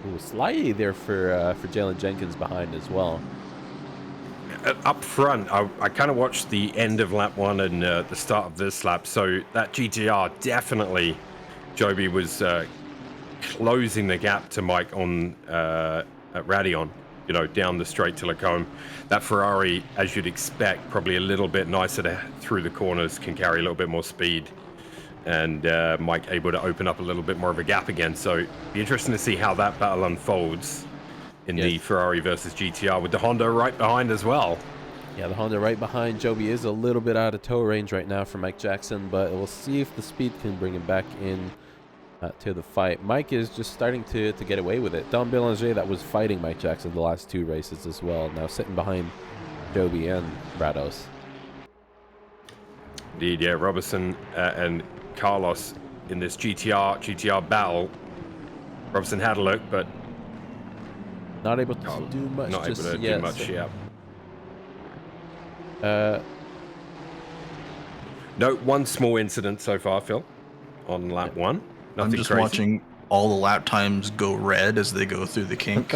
Ooh, slidey there for Jalen Jenkins behind as well. Up front, I kind of watched the end of lap 1 and the start of this lap. So that GTR definitely, Joby was closing the gap to Mike on at Radion, you know, down the straight to Lecombe. That Ferrari, as you'd expect, probably a little bit nicer through the corners, can carry a little bit more speed. And Mike able to open up a little bit more of a gap again. So it'd be interesting to see how that battle unfolds in the Ferrari versus GTR with the Honda right behind as well. Yeah, the Honda right behind Joby is a little bit out of tow range right now for Mike Jackson, but we'll see if the speed can bring him back in to the fight. Mike is just starting to get away with it. Don Bélanger, that was fighting Mike Jackson the last 2 races as well, now sitting behind Joby and Brados. Indeed, yeah, Robertson and Carlos in this GTR battle. Robertson had a look, but not able to do much. Not able to do much, yeah. No, one small incident so far, Phil, on lap 1. Nothing I'm just crazy. watching all the lap times go red as they go through the kink.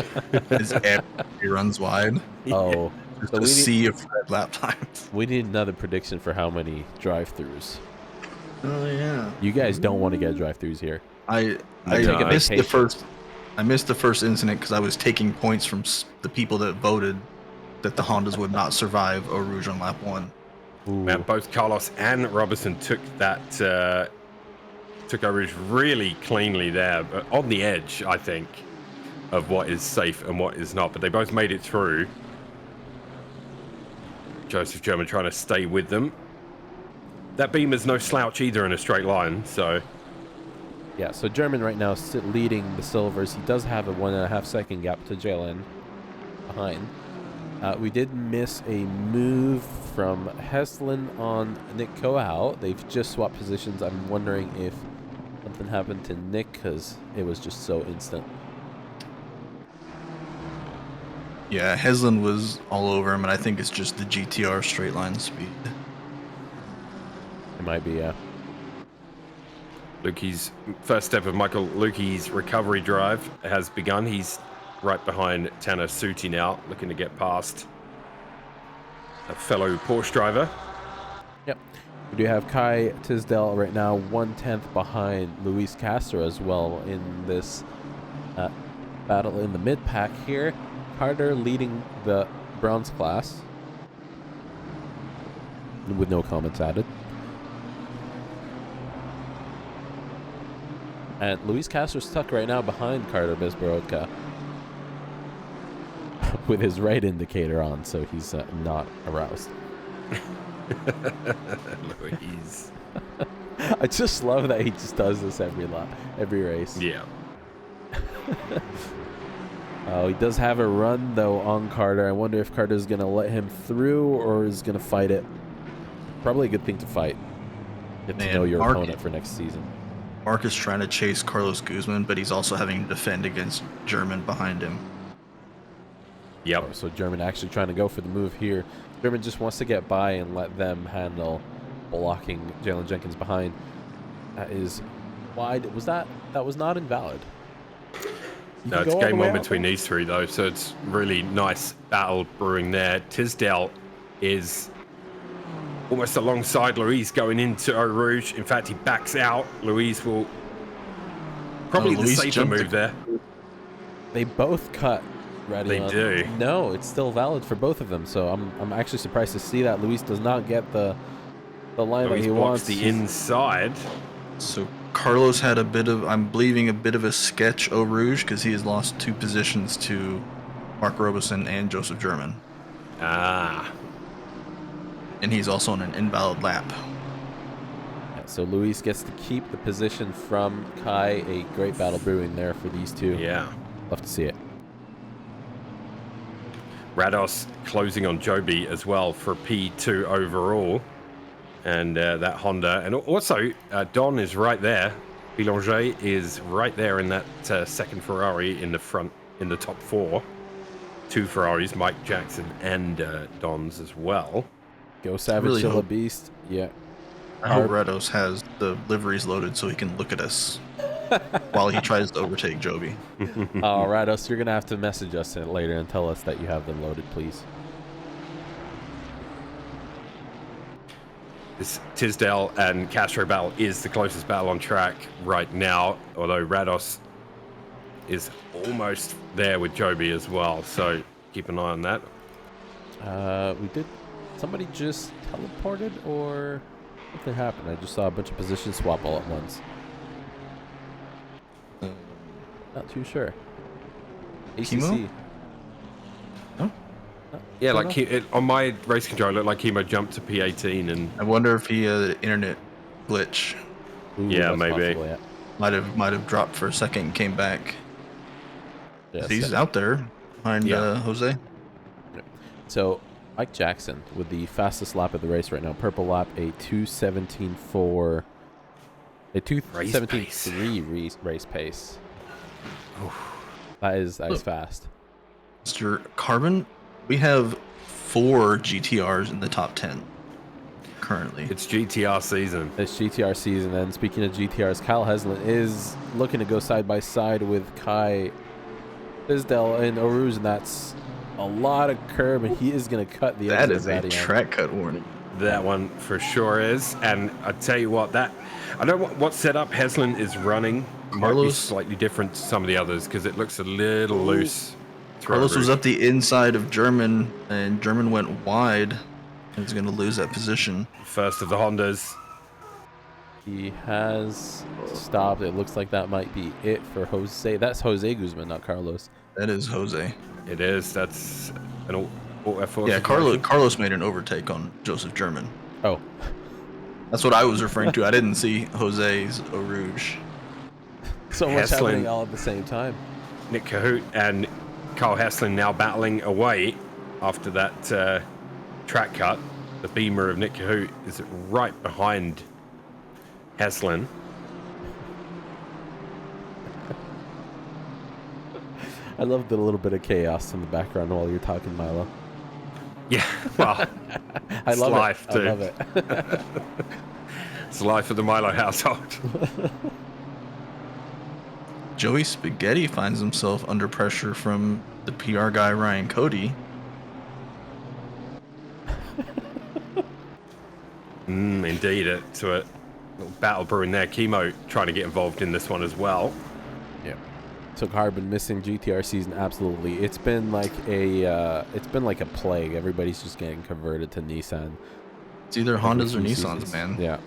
As everybody runs wide. Oh, so a sea of red lap times. We need another prediction for how many drive-throughs. Oh yeah. You guys don't want to get drive-throughs here. I missed the first. I missed the first incident because I was taking points from the people that voted that the Hondas would not survive Eau Rouge on lap 1. Man, both Carlos and Robertson took that took Eau Rouge really cleanly there, but on the edge, I think, of what is safe and what is not. But they both made it through. Joseph German trying to stay with them. That beam is no slouch either in a straight line, so... Yeah, so German right now leading the Silvers. He does have a 1.5 second gap to Jalen behind. We did miss a move from Heslin on Nick Kohout. They've just swapped positions. I'm wondering if something happened to Nick because it was just so instant. Yeah, Heslin was all over him, and I think it's just the GTR straight line speed. It might be, yeah. Lukey's first step of Michael Lukey's recovery drive has begun. He's right behind Tanner Suti now, looking to get past a fellow Porsche driver. Yep. We do have Kai Tisdale right now 1/10 behind Luis Castro as well in this battle in the mid-pack here. Carter leading the bronze class with no comments added. And Luis Castro's stuck right now behind Carter Bezborodka with his right indicator on, so he's not aroused. Luis. I just love that he just does this every lap, every race. Yeah. He does have a run, though, on Carter. I wonder if Carter's going to let him through or is going to fight it. Probably a good thing to fight. Get to know your opponent for next season. Mark is trying to chase Carlos Guzman, but he's also having to defend against German behind him. Yep. Oh, so German actually trying to go for the move here. German just wants to get by and let them handle blocking Jalen Jenkins behind. That is wide. That was not invalid. No, it's game on between these three, though, so it's really nice battle brewing there. Tisdale is almost alongside Luis going into Eau Rouge. In fact, he backs out. Luis will probably the safer move there. They both cut Radion. They do. No, it's still valid for both of them, so I'm actually surprised to see that Luis does not get the line that he wants. The inside. So Carlos had a bit of, I'm believing, a bit of a sketch Eau Rouge because he has lost 2 positions to Mark Robeson and Joseph German. Ah. And he's also on an invalid lap. Yeah, so Luis gets to keep the position from Kai. A great battle brewing there for these two. Yeah. Love to see it. Rados closing on Joby as well for P2 overall. And that Honda. And also, Don is right there. Boulanger is right there in that second Ferrari in the front, in the top 4. 2 Ferraris, Mike Jackson and Don's as well. Go Savage, really Still a Beast. Yeah. I hope Rados has the liveries loaded so he can look at us while he tries to overtake Joby. Oh, Rados, you're going to have to message us later and tell us that you have them loaded, please. This Tisdale and Castro battle is the closest battle on track right now, although Rados is almost there with Joby as well, so keep an eye on that. We did. Somebody just teleported or something happened? I just saw a bunch of positions swap all at once. Not too sure. ACC. No? Yeah, like on my race control, it looked like Kimo jumped to P18, and I wonder if he had an internet glitch. Ooh, yeah, that's maybe. possible, yeah. Might have dropped for a second and came back. Yeah, He's so- out there behind Jose. So Mike Jackson with the fastest lap of the race right now. Purple lap, a 2:17.4, a 2:17.3 race pace. That is fast. Mr. Carbon, we have 4 GTRs in the top 10 currently. It's GTR season. It's GTR season, and speaking of GTRs, Kyle Heslin is looking to go side by side with Kai Tisdale in Eau Rouge, and that's a lot of curb, and he is going to cut the That edge is of a Radion. track cut warning. That one for sure is. And I tell you what, that I don't know what setup Heslin is running. Might be Carlos- slightly different to some of the others because it looks a little loose. Carlos was up the inside of German, and German went wide. He's going to lose that position. First of the Hondas. He has stopped. It looks like that might be it for Jose. That's Jose Guzman, not Carlos. That is Jose. It is. That's an all F4. Yeah, Carlos made an overtake on Joseph German. Oh, That's what I was referring to. I didn't see Jose's Eau Rouge. so much Heslin. happening all at the same time. Nick Cahoot and Carl Heslin now battling away after that track cut. The Beamer of Nick Cahoot is right behind Heslin. I love the little bit of chaos in the background while you're talking, Milo. Yeah, well, I love life it. too. I love it. It's the life of the Milo household. Joey Spaghetti finds himself under pressure from the PR guy Ryan Cody. Indeed, it's a little battle brewing there. Chemo trying to get involved in this one as well. Yeah. So Carbon missing GTR season, absolutely. It's been like a plague. Everybody's just getting converted to Nissan. It's either Hondas or Nissans, seasons. man. Yeah.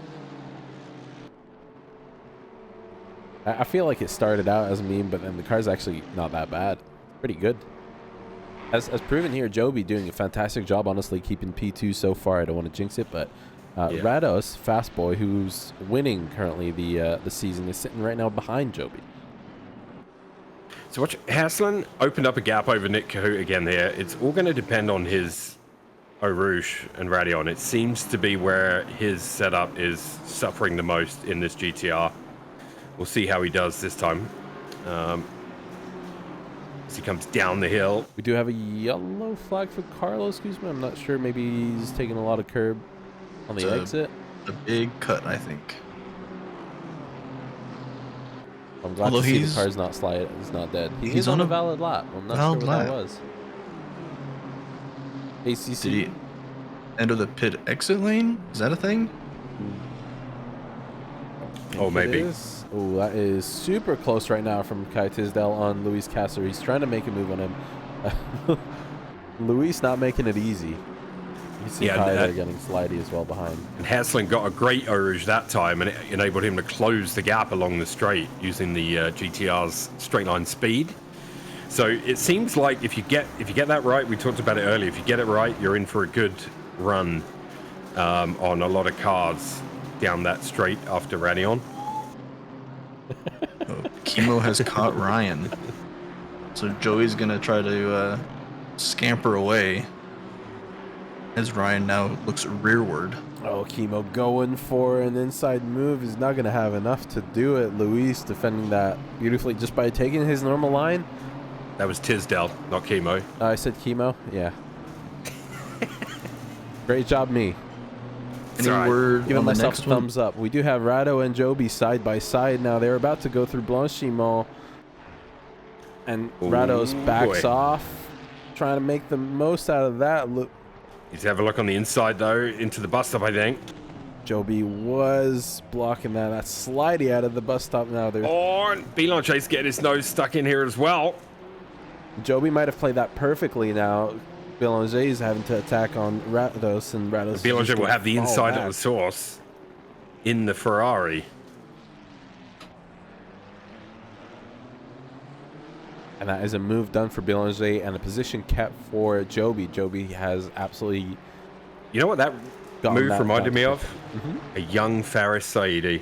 I feel like it started out as a meme, but then the car's actually not that bad. Pretty good. As proven here, Joby doing a fantastic job, honestly, keeping P2 so far. I don't want to jinx it, but Rados, Fast Boy, who's winning currently the season, is sitting right now behind Joby. So watch, Haslin opened up a gap over Nick Cahoot again there. It's all going to depend on his Eau Rouge and Radeon. It seems to be where his setup is suffering the most in this GTR. We'll see how he does this time. As he comes down the hill. We do have a yellow flag for Carlos, excuse me. I'm not sure. Maybe he's taking a lot of curb on the exit. A big cut, I think. I'm glad to see the car's not slide. It's not dead. He's on a valid lap. I'm not sure what that was. ACC. Did he enter the pit exit lane? Is that a thing? Oh, maybe. Oh, that is super close right now from Kai Tisdale on Luis Casser. He's trying to make a move on him. Luis not making it easy. You see Kai there getting slidey as well behind. And Haslin got a great Eau Rouge that time, and it enabled him to close the gap along the straight using the GTR's straight line speed. So it seems like if you get that right, we talked about it earlier. If you get it right, you're in for a good run on a lot of cars down that straight after Radeon. Chemo has caught Ryan. So Joey's going to try to scamper away as Ryan now looks rearward. Oh, Chemo going for an inside move is not going to have enough to do it. Luis defending that beautifully just by taking his normal line. That was Tisdale, not Chemo. I said Chemo? Yeah. Great job, me. Any word Giving on the myself next a thumbs up. We do have Rado and Joby side by side now. They're about to go through Blanchimont. And Rados backs off, trying to make the most out of that. Look. He's have a look on the inside, though, into the bus stop, I think. Joby was blocking that. That's slidey out of the bus stop now. Oh, and Belange's getting his nose stuck in here as well. Joby might have played that perfectly now. Belanger is having to attack on Rados, and Rados. Belanger will have the inside of the source in the Ferrari. And that is a move done for Belanger and a position kept for Joby. Joby has absolutely. You know what that move reminded me of? A young Faris Saidi.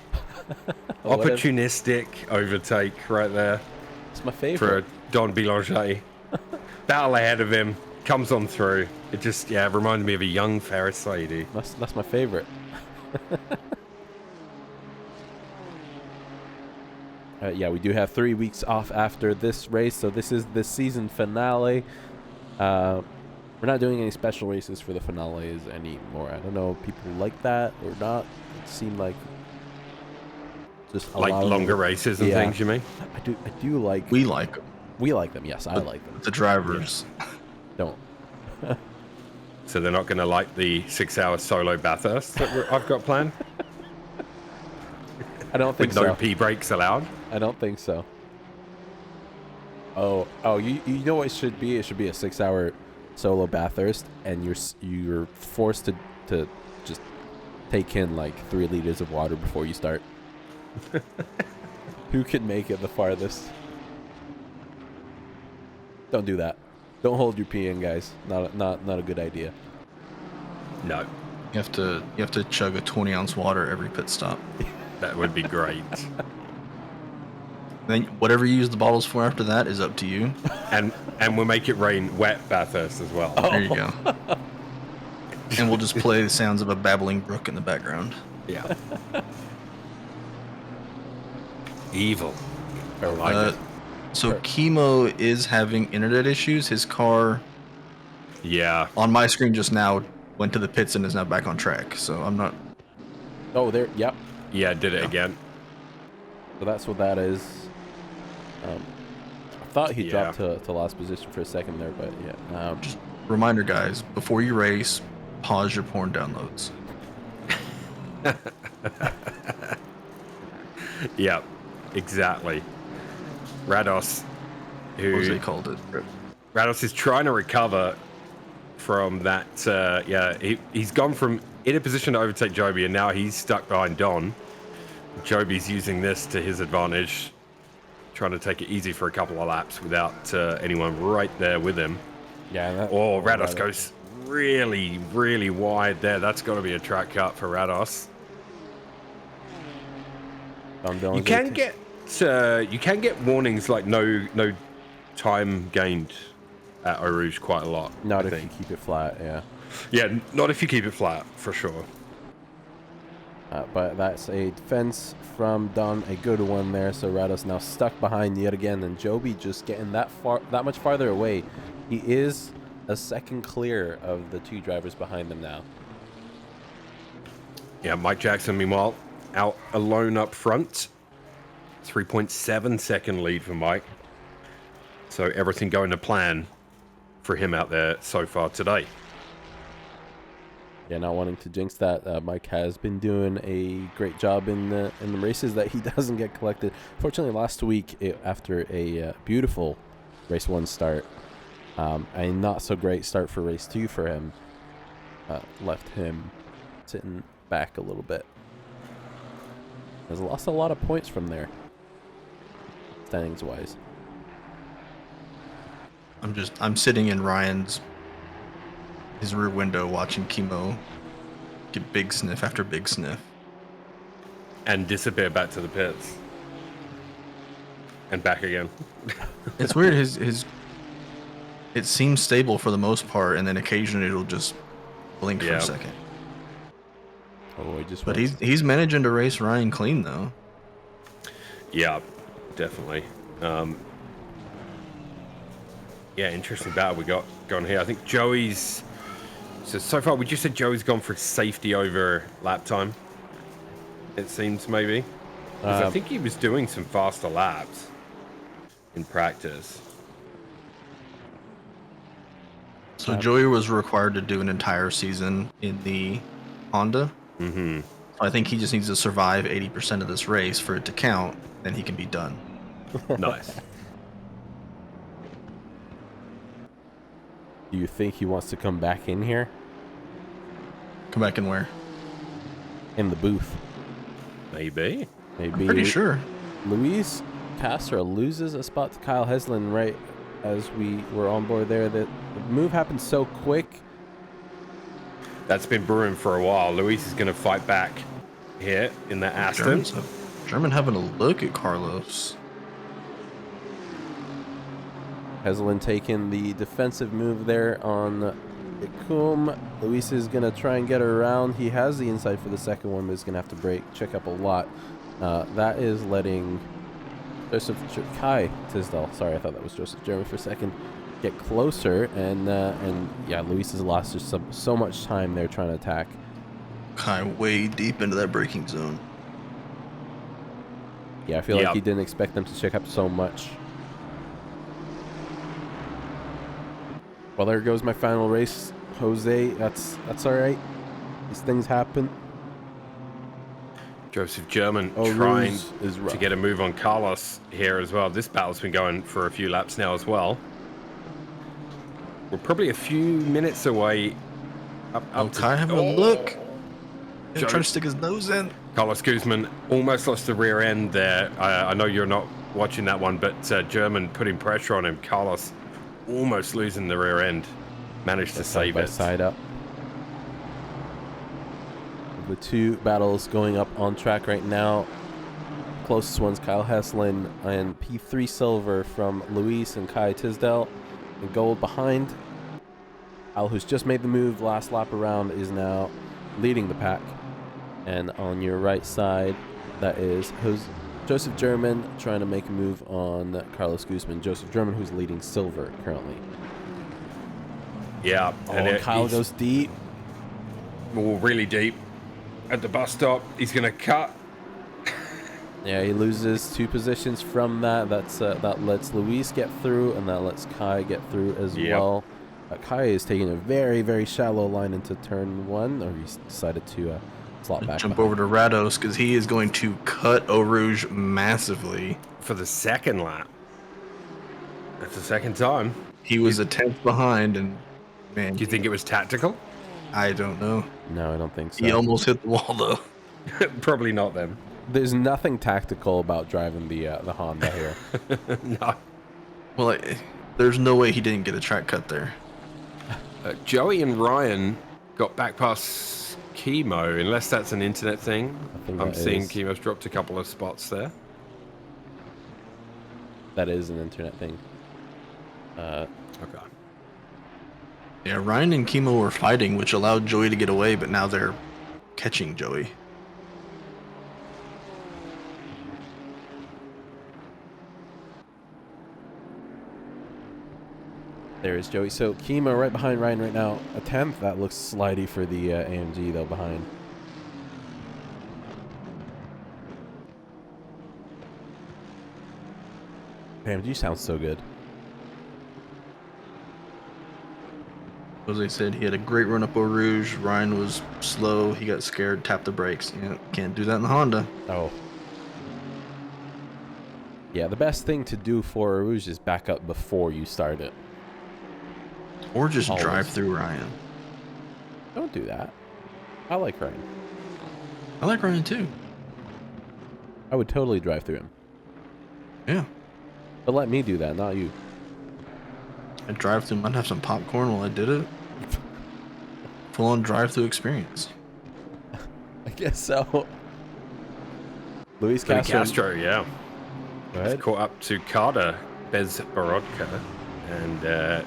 Opportunistic overtake right there. It's my favorite. For Don Belanger. Battle ahead of him. Comes on through. It just, reminded me of a young Faris Saidi. That's my favorite. We do have 3 weeks off after this race, so this is the season finale. We're not doing any special races for the finales anymore. I don't know if people like that or not. It seemed like just a like lot longer of races and things, you mean? I do like. We like them. We like them. Yes, I like them. The drivers don't. So they're not going to like the 6-hour solo Bathurst that I've got planned? I don't think With so. no P breaks allowed? I don't think so. Oh, you know what it should be? It should be a 6-hour solo Bathurst, and you're forced to just take in like 3 liters of water before you start. Who can make it the farthest? Don't do that. Don't hold your pee in, guys. Not a good idea. No. You have to chug a 20-ounce water every pit stop. That would be great. Then whatever you use the bottles for after that is up to you. And we'll make it rain wet Bathurst as well. There you go. And we'll just play the sounds of a babbling brook in the background. Yeah. Evil. I like it. So Chemo is having internet issues. His car Yeah. on my screen just now went to the pits and is now back on track. So I'm not. Oh, there. Yep. Yeah, did it again. So that's what that is. I thought he dropped to last position for a second there, but yeah. Just reminder, guys, before you race, pause your porn downloads. Yeah, exactly. Rados, Jose called it. Rados is trying to recover from that. He's gone from in a position to overtake Joby, and now he's stuck behind Don. Joby's using this to his advantage, trying to take it easy for a couple of laps without anyone right there with him. Yeah. Rados goes really, really wide there. That's got to be a track cut for Rados. You can get warnings like no time gained at Eau Rouge quite a lot. Not if you keep it flat, yeah. Yeah, not if you keep it flat, for sure. But that's a defense from Don, a good one there. So Rados now stuck behind yet again, and Joby just getting that much farther away. He is a second clear of the two drivers behind them now. Yeah, Mike Jackson, meanwhile, out alone up front. 3.7 second lead for Mike. So everything going to plan for him out there so far today. Yeah, not wanting to jinx that. Mike has been doing a great job in the races that he doesn't get collected. Fortunately, last week, after a beautiful race 1 start, a not so great start for race 2 for him, left him sitting back a little bit. Has lost a lot of points from there, standings wise. I'm sitting in his rear window watching Chemo get big sniff after big sniff. And disappear back to the pits. And back again. It's weird, it seems stable for the most part, and then occasionally it'll just blink for a second. Oh, but he's managing to race Ryan clean though. Yeah, definitely. Yeah, interesting battle we got going here. I think Joey's... So far, we just said Joey's gone for safety over lap time. It seems, maybe. Because I think he was doing some faster laps in practice. So Joey was required to do an entire season in the Honda. Mm-hmm. I think he just needs to survive 80% of this race for it to count, then he can be done. Nice. Do you think he wants to come back in here? Come back in where? In the booth. Maybe. I'm pretty sure. Luis Castro loses a spot to Kyle Heslin right as we were on board there. The move happened so quick. That's been brewing for a while. Luis is going to fight back here in the Aston. German having a look at Carlos. Heslin taking the defensive move there on Ikum. Luis is going to try and get around. He has the inside for the second one, but he's going to have to check up a lot. That is letting Kai Tisdall, sorry, I thought that was Joseph German for a second, get closer. And yeah, Luis has lost just so much time there trying to attack. Kai way deep into that braking zone. Yeah, I feel like he didn't expect them to check up so much. Well, there goes my final race, Jose. That's all right. These things happen. Joseph German trying to get a move on Carlos here as well. This battle's been going for a few laps now as well. We're probably a few minutes away. Kai having a look. Trying to stick his nose in. Carlos Guzman almost lost the rear end there. I know you're not watching that one, but German putting pressure on him. Carlos almost losing the rear end. Managed to save it. Side up. The two battles going up on track right now. closest ones, Kyle Heslin and P3 silver from Luis and Kai Tisdale. And gold behind. Al, who's just made the move last lap around, is now leading the pack. And on your right side, that is Joseph German trying to make a move on Carlos Guzman. Joseph German, who's leading silver currently. Yeah. And Kyle goes deep. Really deep. At the bus stop, he's going to cut. Yeah, he loses 2 positions from that. That lets Luis get through, and that lets Kai get through as well. Kai is taking a very, very shallow line into turn 1, or he's decided to slot back. Jump over to Rados because he is going to cut Eau Rouge massively. For the second lap. That's the second time. He was a 10th behind, and man. Do you think it was tactical? I don't know. No, I don't think so. He almost hit the wall, though. Probably not then. There's nothing tactical about driving the Honda here. No. Well, there's no way he didn't get a track cut there. Joey and Ryan got back past Chemo, unless that's an internet thing. I'm seeing Chemo's dropped a couple of spots there. That is an internet thing. Okay. Yeah, Ryan and Chemo were fighting, which allowed Joey to get away, but now they're catching Joey. There is Joey. So Chemo right behind Ryan right now. A 10th. That looks slidey for the AMG though behind. AMG sounds so good. As I said, he had a great run up Eau Rouge. Ryan was slow. He got scared, tapped the brakes. Yeah, can't do that in the Honda. Oh. Yeah, the best thing to do for Eau Rouge is back up before you start it. Or just Always. drive through Ryan. Don't do that. I like Ryan. I like Ryan too. I would totally drive through him. Yeah. But let me do that, not you. I'd drive through him. I'd have some popcorn while I did it. Full on drive through experience. I guess so. Luis Castro, yeah. Go ahead. Caught up to Carter Bezborodka, and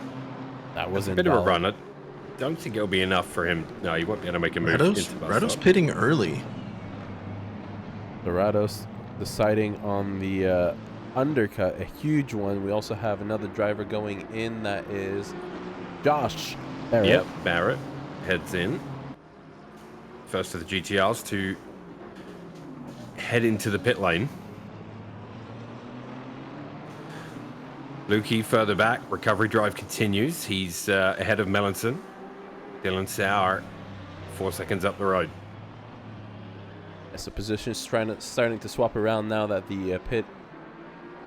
That was a bit of a run. I don't think it'll be enough for him. No, he won't be able to make a move. Rados pitting early. Dorados deciding on the undercut, a huge one. We also have another driver going in. That is Josh Barrett. Yep, Barrett heads in. First of the GTRs to head into the pit lane. Lukey further back. Recovery drive continues. He's ahead of Melanson. Dylan Sauer 4 seconds up the road. Yes, the position is starting to swap around now that the pit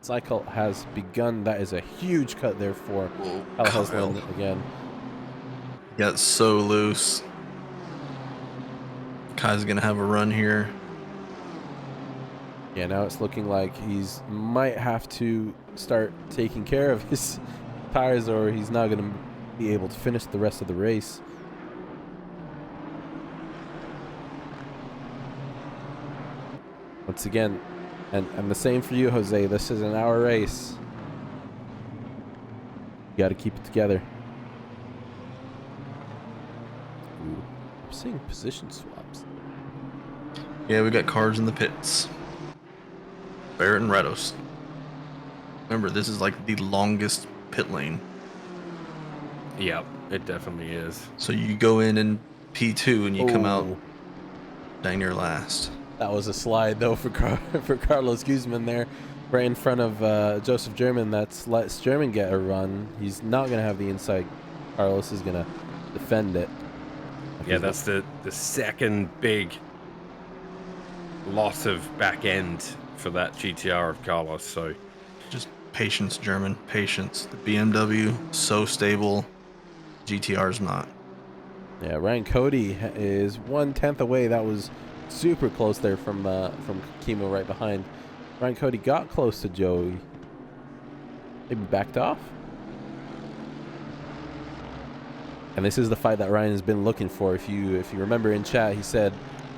cycle has begun. That is a huge cut there for Kyle again. Got so loose. Kai's gonna have a run here. Yeah, now it's looking like he's might have to start taking care of his tires, or he's not going to be able to finish the rest of the race. Once again, and the same for you, Jose. This is an hour race. You got to keep it together. Ooh, I'm seeing position swaps. Yeah, we got cars in the pits. Barrett and Rados. Remember, this is like the longest pit lane. Yep, it definitely is. So you go in P2 and you come out dang near last. That was a slide though for Carlos Guzman there, right in front of Joseph German. That's lets German get a run. He's not gonna have the inside. Carlos is gonna defend it. Yeah, that's the second big loss of back end for that GTR of Carlos. So just patience, German, patience. The BMW so stable, GTR's not. Yeah, Ryan Cody is 1/10 away. That was super close there from Chemo right behind. Ryan Cody got close to Joey. Maybe backed off. And this is the fight that Ryan has been looking for. If you remember in chat, he said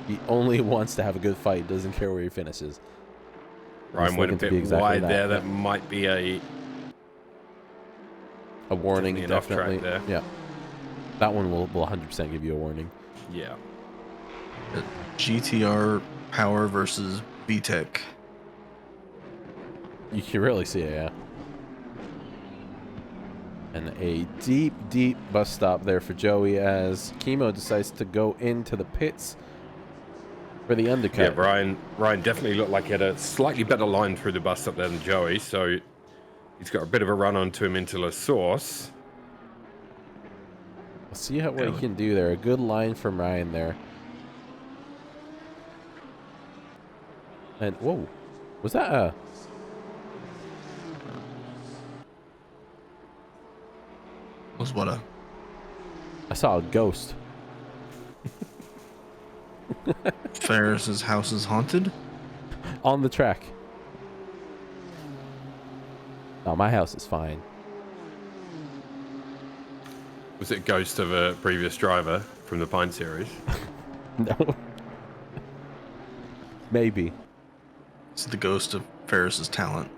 he only wants to have a good fight, doesn't care where he finishes. Ryan went a bit wide there. That might be a warning, definitely. There. Yeah. That one will 100% give you a warning. Yeah. GTR power versus VTEC. You can really see it, yeah. And a deep, deep bus stop there for Joey as Chemo decides to go into the pits for the undercut. Yeah, Ryan definitely looked like he had a slightly better line through the bus stop there than Joey, so he's got a bit of a run onto him into La Source. We'll see what he can do there. A good line from Ryan there. And, whoa, was that a... Was what a... I saw a ghost. Ferris's house is haunted? On the track. No, my house is fine. Was it ghost of a previous driver from the Pine series? No. Maybe. It's the ghost of Ferris's talent.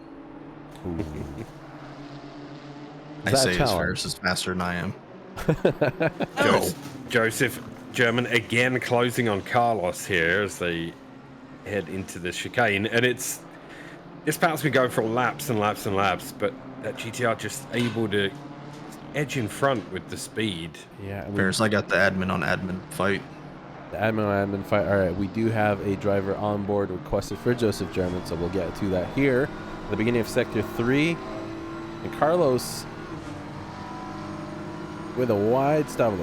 I say Ferris is faster than I am. Joseph German again closing on Carlos here as they head into the chicane, and this battle's been going for laps and laps and laps, but that GTR just able to edge in front with the speed. Yeah, Ferris, I got the admin on admin fight. The admin on admin fight. All right, we do have a driver on board requested for Joseph German, so we'll get to that here at the beginning of Sector 3. And Carlos with a wide stop.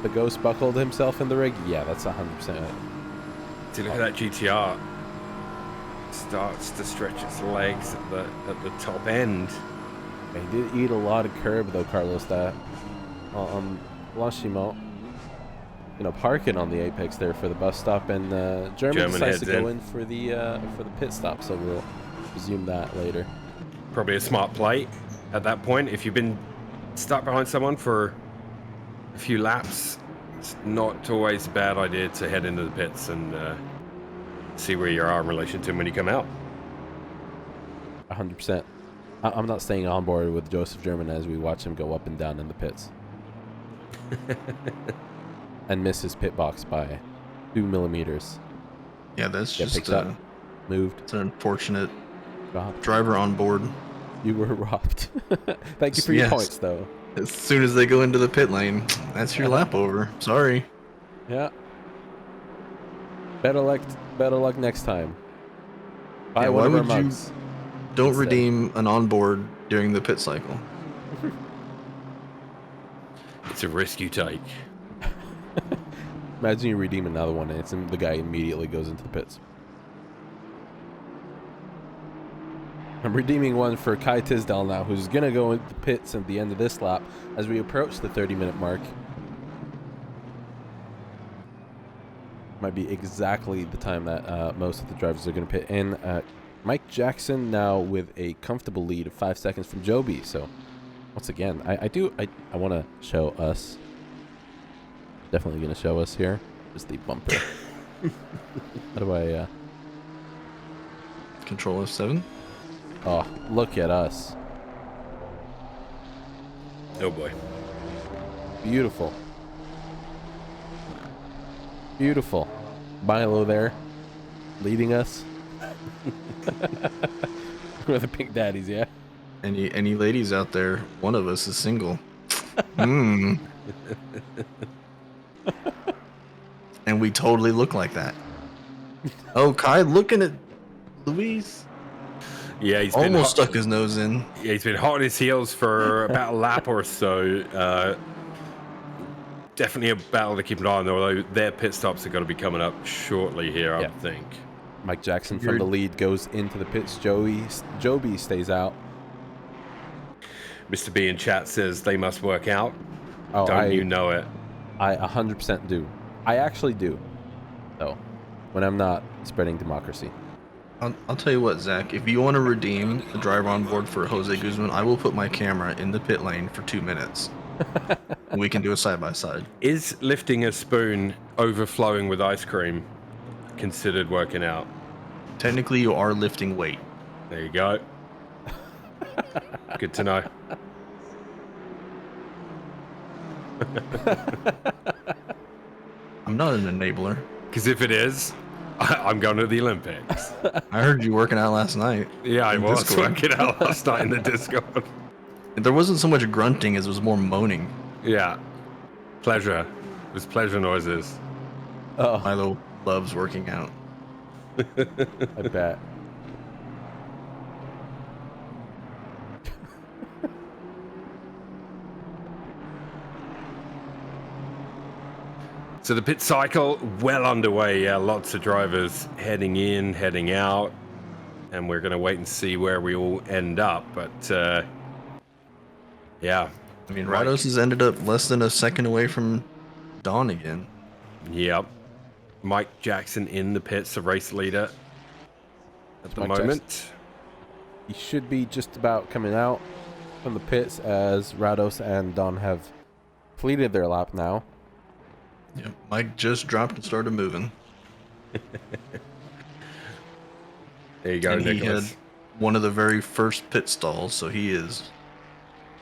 The ghost buckled himself in the rig. Yeah, that's 100%. See, look at that GTR. Starts to stretch its legs at the top end. He did eat a lot of curb though, Carlos. That on Blanchimont, parking on the apex there for the bus stop, and German decides to go in for the pit stop. So we'll resume that later. Probably a smart play at that point. If you've been stuck behind someone for a few laps, it's not always a bad idea to head into the pits and see where you are in relation to him when you come out. 100%. I'm not staying on board with Joseph German as we watch him go up and down in the pits. And miss his pit box by 2 millimeters. Yeah, that's just moved. It's an unfortunate Robbed. Driver on board. You were robbed. Thank you for your points, though. As soon as they go into the pit lane, that's your lap over. Sorry. Yeah. Better luck next time. Buy one of our mugs. Don't redeem an onboard during the pit cycle. It's a risk you take. Imagine you redeem another one and the guy immediately goes into the pits. I'm redeeming one for Kai Tisdale now, who's going to go into the pits at the end of this lap as we approach the 30-minute mark. Might be exactly the time that most of the drivers are going to pit in. Mike Jackson now with a comfortable lead of 5 seconds from Joby. So, once again, I want to show us. Definitely going to show us here. Just the bumper. How do I... Control F7? Oh, look at us. Oh boy. Beautiful. Beautiful. Milo there, leading us. We're the Pink Daddies, yeah? Any ladies out there, one of us is single. And we totally look like that. Oh, Kai looking at Luis. Yeah, he's almost stuck his nose in. Yeah, he's been hot on his heels for about a lap or so. Definitely a battle to keep an eye on, although their pit stops are going to be coming up shortly here, I would think. Mike Jackson from the lead goes into the pits. Joby stays out. Mr. B in chat says they must work out. Oh, Don't you know it? I 100% do. I actually do, though, when I'm not spreading democracy. I'll tell you what, Zach. If you want to redeem the driver on board for Jose Guzman, I will put my camera in the pit lane for 2 minutes. And we can do a side-by-side. Is lifting a spoon overflowing with ice cream considered working out? Technically, you are lifting weight. There you go. Good to know. I'm not an enabler. Because if it is, I'm going to the Olympics. I heard you working out last night. Yeah, I in was Discord. working out last night in the Discord. There wasn't so much grunting as it was more moaning. Yeah. Pleasure. It was pleasure noises. Oh, Milo loves working out. I bet. So the pit cycle well underway. Yeah, lots of drivers heading in, heading out, and we're gonna wait and see where we all end up. But yeah, I mean, Rados has ended up less than a second away from Dawn again. yep. Mike Jackson in the pits, the race leader at the Mike moment. He should be just about coming out from the pits as Rados and Don have completed their lap now. Yep. Mike just dropped and started moving. There you go, And he Nicholas. had one of the very first pit stalls, so he is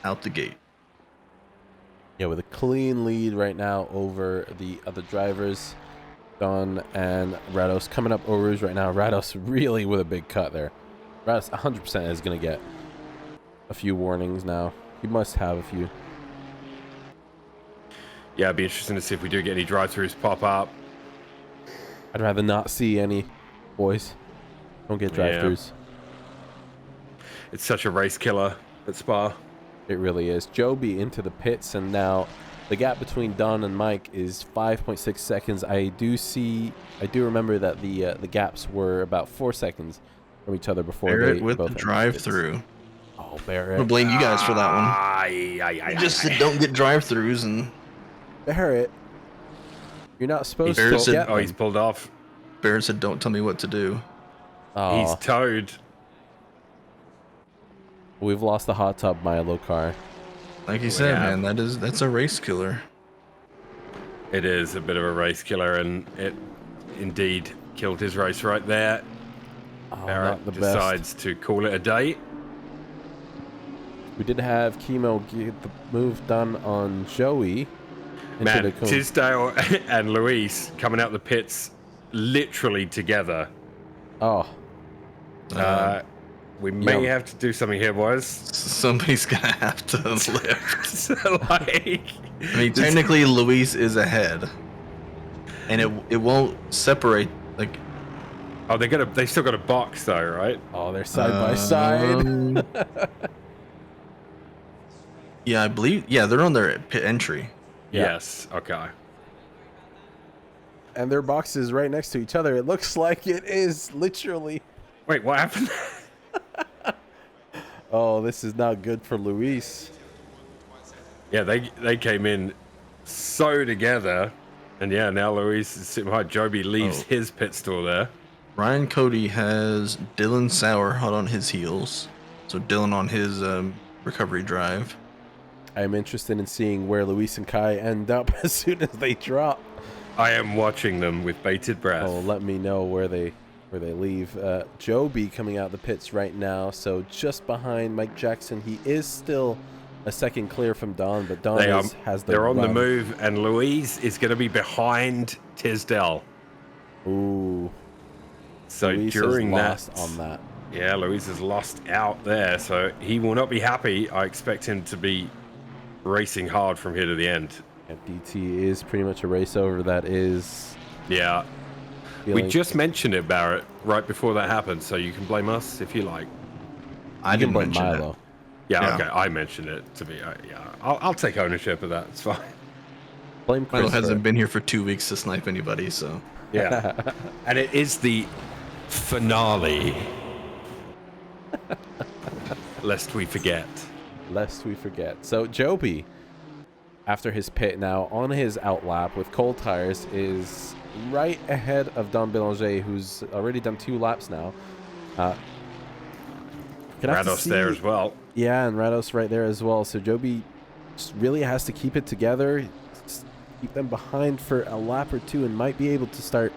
out the gate. Yeah, with a clean lead right now over the other drivers. Don and Rados coming up over right now. Rados really with a big cut there. Rados 100% is going to get a few warnings now. He must have a few. Yeah, it'd be interesting to see if we do get any drive-throughs pop up. I'd rather not see any, boys. Don't get drive-throughs. It's such a race killer at Spa. It really is. Joby into the pits, and now the gap between Don and Mike is 5.6 seconds. I do remember that the gaps were about 4 seconds from each other before Barrett they with both the entered drive-through. Oh, I'm gonna Barrett. blame you guys for that one. You just said don't get drive-throughs, and Barrett. You're not supposed Barrett to said- get Oh, he's them. pulled off. Barrett said don't tell me what to do. Oh, He's towed. we've lost the hot tub Milo car. Like you said, Yeah. man, that's a race killer. It is a bit of a race killer, and it indeed killed his race right there. Oh, Barrett not the best. decides to call it a day. We did have Chemo get the move done on Joey. into Man, the cone. Tisdale and Luis coming out the pits literally together. Oh, We may Yeah. have to do something here, boys. Somebody's gonna have to lift. So, like, I mean, technically, Luis is ahead, and it won't separate. Like, oh, they still got a box though, right? oh, they're side by side. Yeah, I believe. Yeah, they're on their pit entry. Yeah. Yes. Okay. And their boxes right next to each other. It looks like it is literally. Wait, what happened? Oh, this is not good for Luis. Yeah, they came in so together, and yeah, now Luis is sitting behind. Joby leaves Oh. his pit stall there. Ryan Cody has Dylan Sauer hot on his heels, so Dylan on his recovery drive. I'm interested in seeing where Luis and Kai end up as soon as they drop. I am watching them with bated breath. Oh, let me know where they leave. Joby coming out the pits right now, so just behind Mike Jackson. He is still a second clear from Don, but Don has the They're on the run. move, and Luis is going to be behind Tisdale. Ooh, So Luis during has that, lost on that. yeah, Luis is lost out there, so he will not be happy. I expect him to be racing hard from here to the end. And DT is pretty much a race over. That is. Yeah. We feeling- just mentioned it, Barrett, right before that happened, so you can blame us if you like. I You can didn't blame mention Milo. it. Yeah, Yeah. okay, I mentioned it to be. Yeah, I'll take ownership of that. It's fine. Blame Milo Chris. for hasn't it. been here for 2 weeks to snipe anybody, so Yeah, and it is the finale. Lest we forget. Lest we forget. So Joby, after his pit now on his outlap with cold tires, is right ahead of Don Belanger, who's already done 2 laps now. Gonna have to Rados there see- as well. Yeah, and Rados right there as well. So Joby just really has to keep it together, just keep them behind for a lap or two, and might be able to start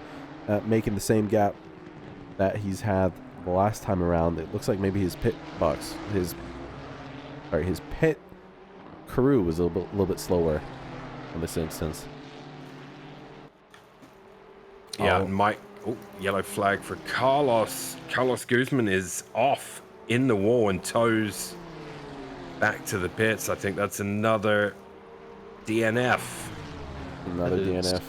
making the same gap that he's had the last time around. It looks like maybe his pit crew was a little bit slower in this instance. Yeah, Mike. Oh, yellow flag for Carlos. Carlos Guzman is off in the wall and toes back to the pits. I think that's another DNF. Another DNF.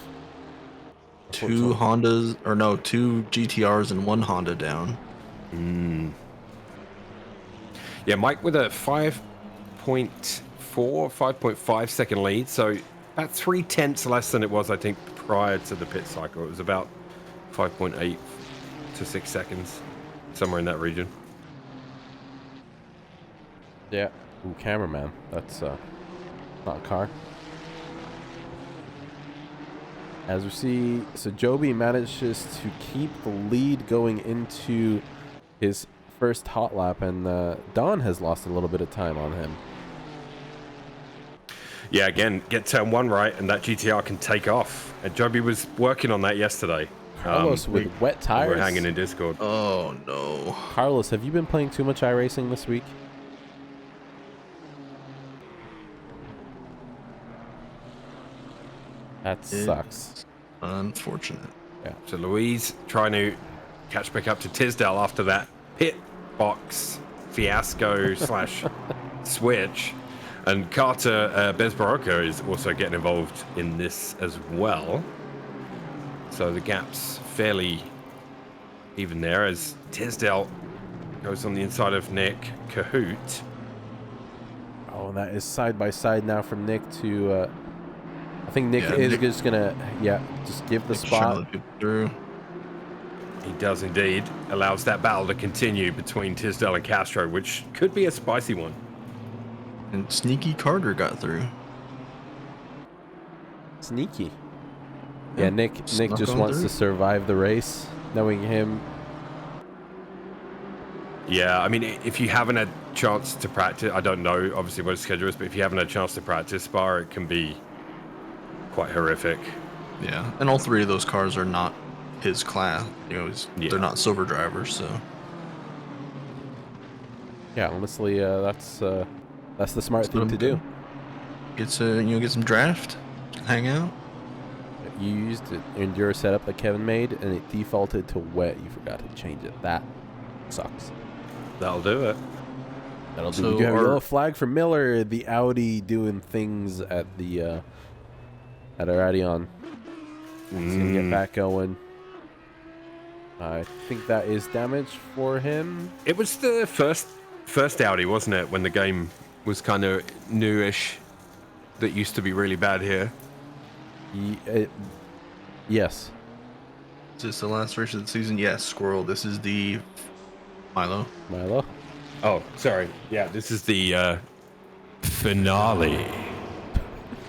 Two Hondas, or no, two GTRs and one Honda down. Yeah, Mike with a 5.5 second lead. So about 0.3 less than it was, I think, prior to the pit cycle. It was about 5.8 to 6 seconds, somewhere in that region. Yeah. Ooh, cameraman. That's not a car. As we see, so Joby manages to keep the lead going into his first hot lap, and Don has lost a little bit of time on him. Yeah, again, get turn 1 right, and that GTR can take off. And Joby was working on that yesterday. Carlos with wet tires. We're hanging in Discord. Oh no. Carlos, have you been playing too much iRacing this week? That sucks. Unfortunate. Yeah. So Louise trying to catch back up to Tisdale after that pit box fiasco slash switch. And Carter Bez Barocco is also getting involved in this as well. So the gap's fairly even there as Tisdale goes on the inside of Nick Cahoot. Oh, and that is side by side now from Nick to I think Nick is just gonna just give the spot through. He does indeed. Allows that battle to continue between Tisdale and Castro, which could be a spicy one. And sneaky Carter got through. Sneaky. Yeah, Nick Snuck just on wants through. to survive the race, knowing him. Yeah, I mean, if you haven't had a chance to practice, I don't know obviously what his schedule is, but if you haven't had a chance to practice Spaaaaa, it can be quite horrific. Yeah, and all three of those cars are not his class. You know, they're not silver drivers, so. Yeah, honestly, that's the smart thing to do. Get some draft, hang out. You used the Enduro setup that Kevin made, and it defaulted to wet. You forgot to change it. That sucks. That'll do it. That'll do. So You have a yellow flag for Miller, the Audi doing things at the at Aradion. He's gonna get back going. I think that is damage for him. It was the first Audi, wasn't it, when the game was kind of newish, that used to be really bad here. Yes. Is this the last race of the season? Yes, Squirrel. This is the Milo. Oh, sorry. Yeah, this is the finale.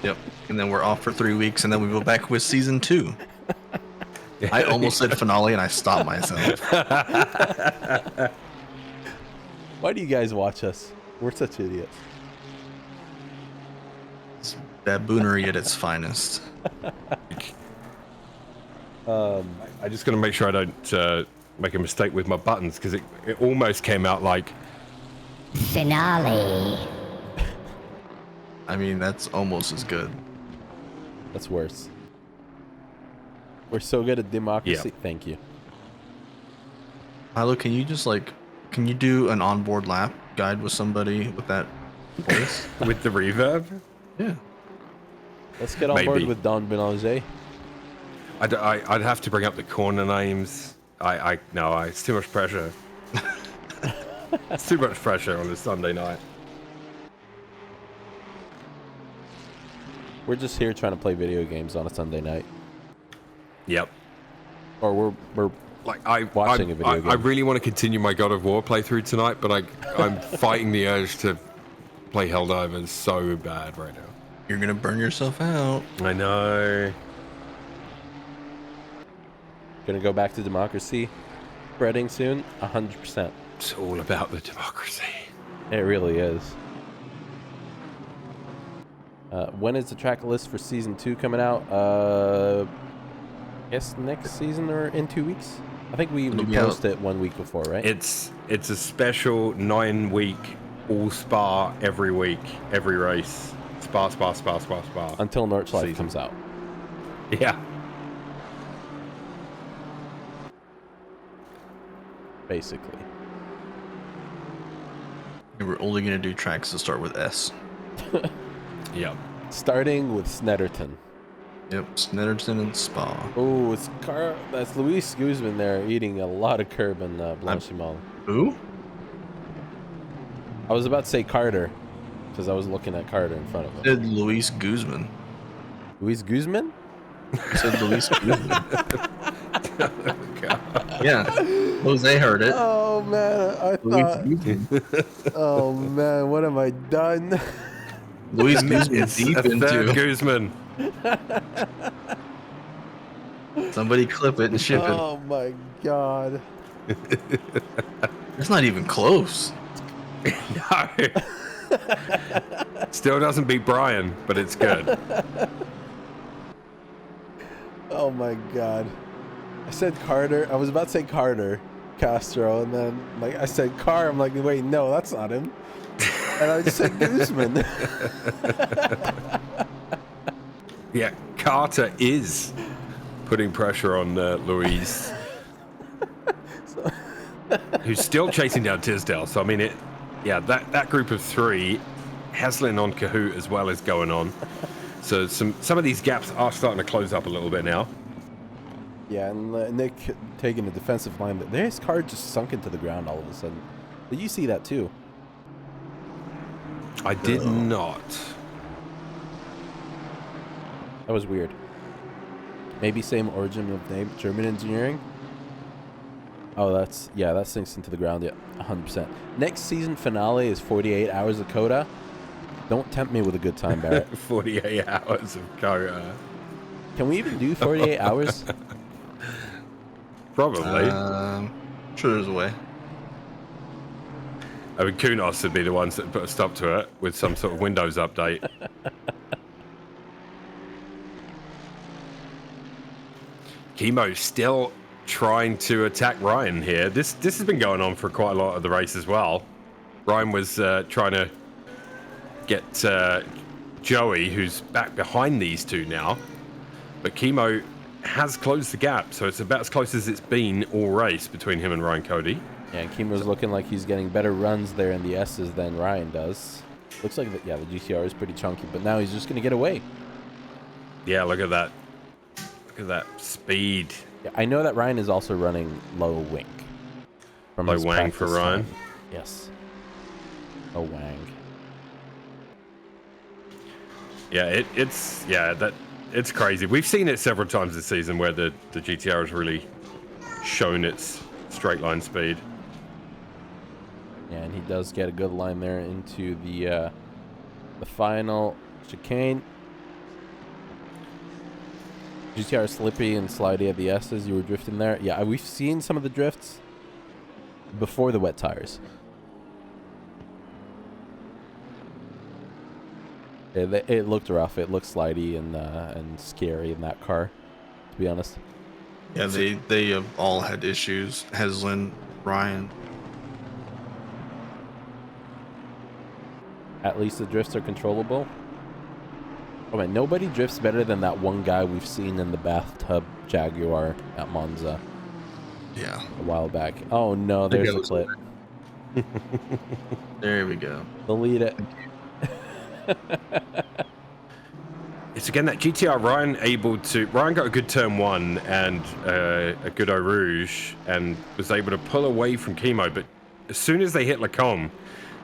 Yep. And then we're off for 3 weeks, and then we go back with season 2. I almost said finale, and I stopped myself. Why do you guys watch us? We're such idiots. It's baboonery at its finest. I just got to make sure I don't make a mistake with my buttons, because it almost came out like finale. I mean, that's almost as good. That's worse. We're so good at democracy. Yeah. Thank you. Milo, can you just can you do an onboard lap guide with somebody with that voice? with the reverb. Yeah. Let's get on board Maybe. with Don Benanger. I'd have to bring up the corner names. No, it's too much pressure. It's too much pressure on a Sunday night. We're just here trying to play video games on a Sunday night. Yep. Or we're Like watching a video game. I really want to continue my God of War playthrough tonight, but I'm fighting the urge to play Helldivers so bad right now. You're gonna burn yourself out. I know. Gonna go back to democracy spreading soon. 100%. It's all about the democracy. It really is. When is the track list for season 2 coming out? I guess next season or in 2 weeks. I think we It'll be out. posted it 1 week before, right? It's a special 9-week all Spa every week, every race. Spa. Until Nordschleife season. comes out. Yeah. Basically. And we're only going to do tracks that start with S. Yep. Starting with Snetterton. Yep, Snetterton and Spa. Oh, that's Luis Guzman there eating a lot of curb in Blanchimont. Who? I was about to say Carter, because I was looking at Carter in front of him. Said Luis Guzman. Luis Guzman? Said Luis Guzman. God. Yeah. Jose heard it. Oh man, I Luis thought. Guzman. Oh man, what have I done? Luis Guzman It's deep a third into. Guzman. Somebody clip it and ship it. Oh my god. It's not even close. No. Still doesn't beat Brian, but it's good. Oh my god. I said Carter. I was about to say Carter Castro, and then like I said Carr. I'm like, wait, no, that's not him. And I just said Guzman. Yeah, Carter is putting pressure on Louise, who's still chasing down Tisdale. So I mean, that group of three, Haslin on Kahoot as well is going on. So some of these gaps are starting to close up a little bit now. Yeah, and Nick taking a defensive line. But his car just sunk into the ground all of a sudden. Did you see that too? I did not. That was weird. Maybe same origin of name, German engineering. Oh, that sinks into the ground. Yeah, 100%. Next season finale is 48 hours of Coda. Don't tempt me with a good time, Barrett. 48 hours of Coda. Can we even do 48 hours? Probably. I'm sure there's a way. I mean, Kunos would be the ones that put a stop to it with some sort of Windows update. Chemo still trying to attack Ryan here. This has been going on for quite a lot of the race as well. Ryan was trying to get Joey, who's back behind these two now. But Chemo has closed the gap, so it's about as close as it's been all race between him and Ryan Cody. Yeah, and Chemo's looking like he's getting better runs there in the S's than Ryan does. Looks like, the GTR is pretty chunky, but now he's just going to get away. Yeah, look at that. Look at that speed. Yeah, I know that Ryan is also running low wing. From Low his wang for practice Ryan? time. Yes. Low wang. Yeah, it's crazy. We've seen it several times this season where the GTR has really shown its straight line speed. Yeah, and he does get a good line there into the final chicane. GTR slippy and slidey at the S's. You were drifting there. Yeah, we've seen some of the drifts before the wet tires. It looked rough. It looked slidey and scary in that car, to be honest. Yeah, they have all had issues. Heslin, Ryan. At least the drifts are controllable. Oh man, nobody drifts better than that one guy we've seen in the bathtub Jaguar at Monza Yeah. a while back. Oh no, there's the clip. There we go. Delete it. It's again that GTR Ryan got a good turn one and a good Eau Rouge and was able to pull away from Chemo, but as soon as they hit Lacombe,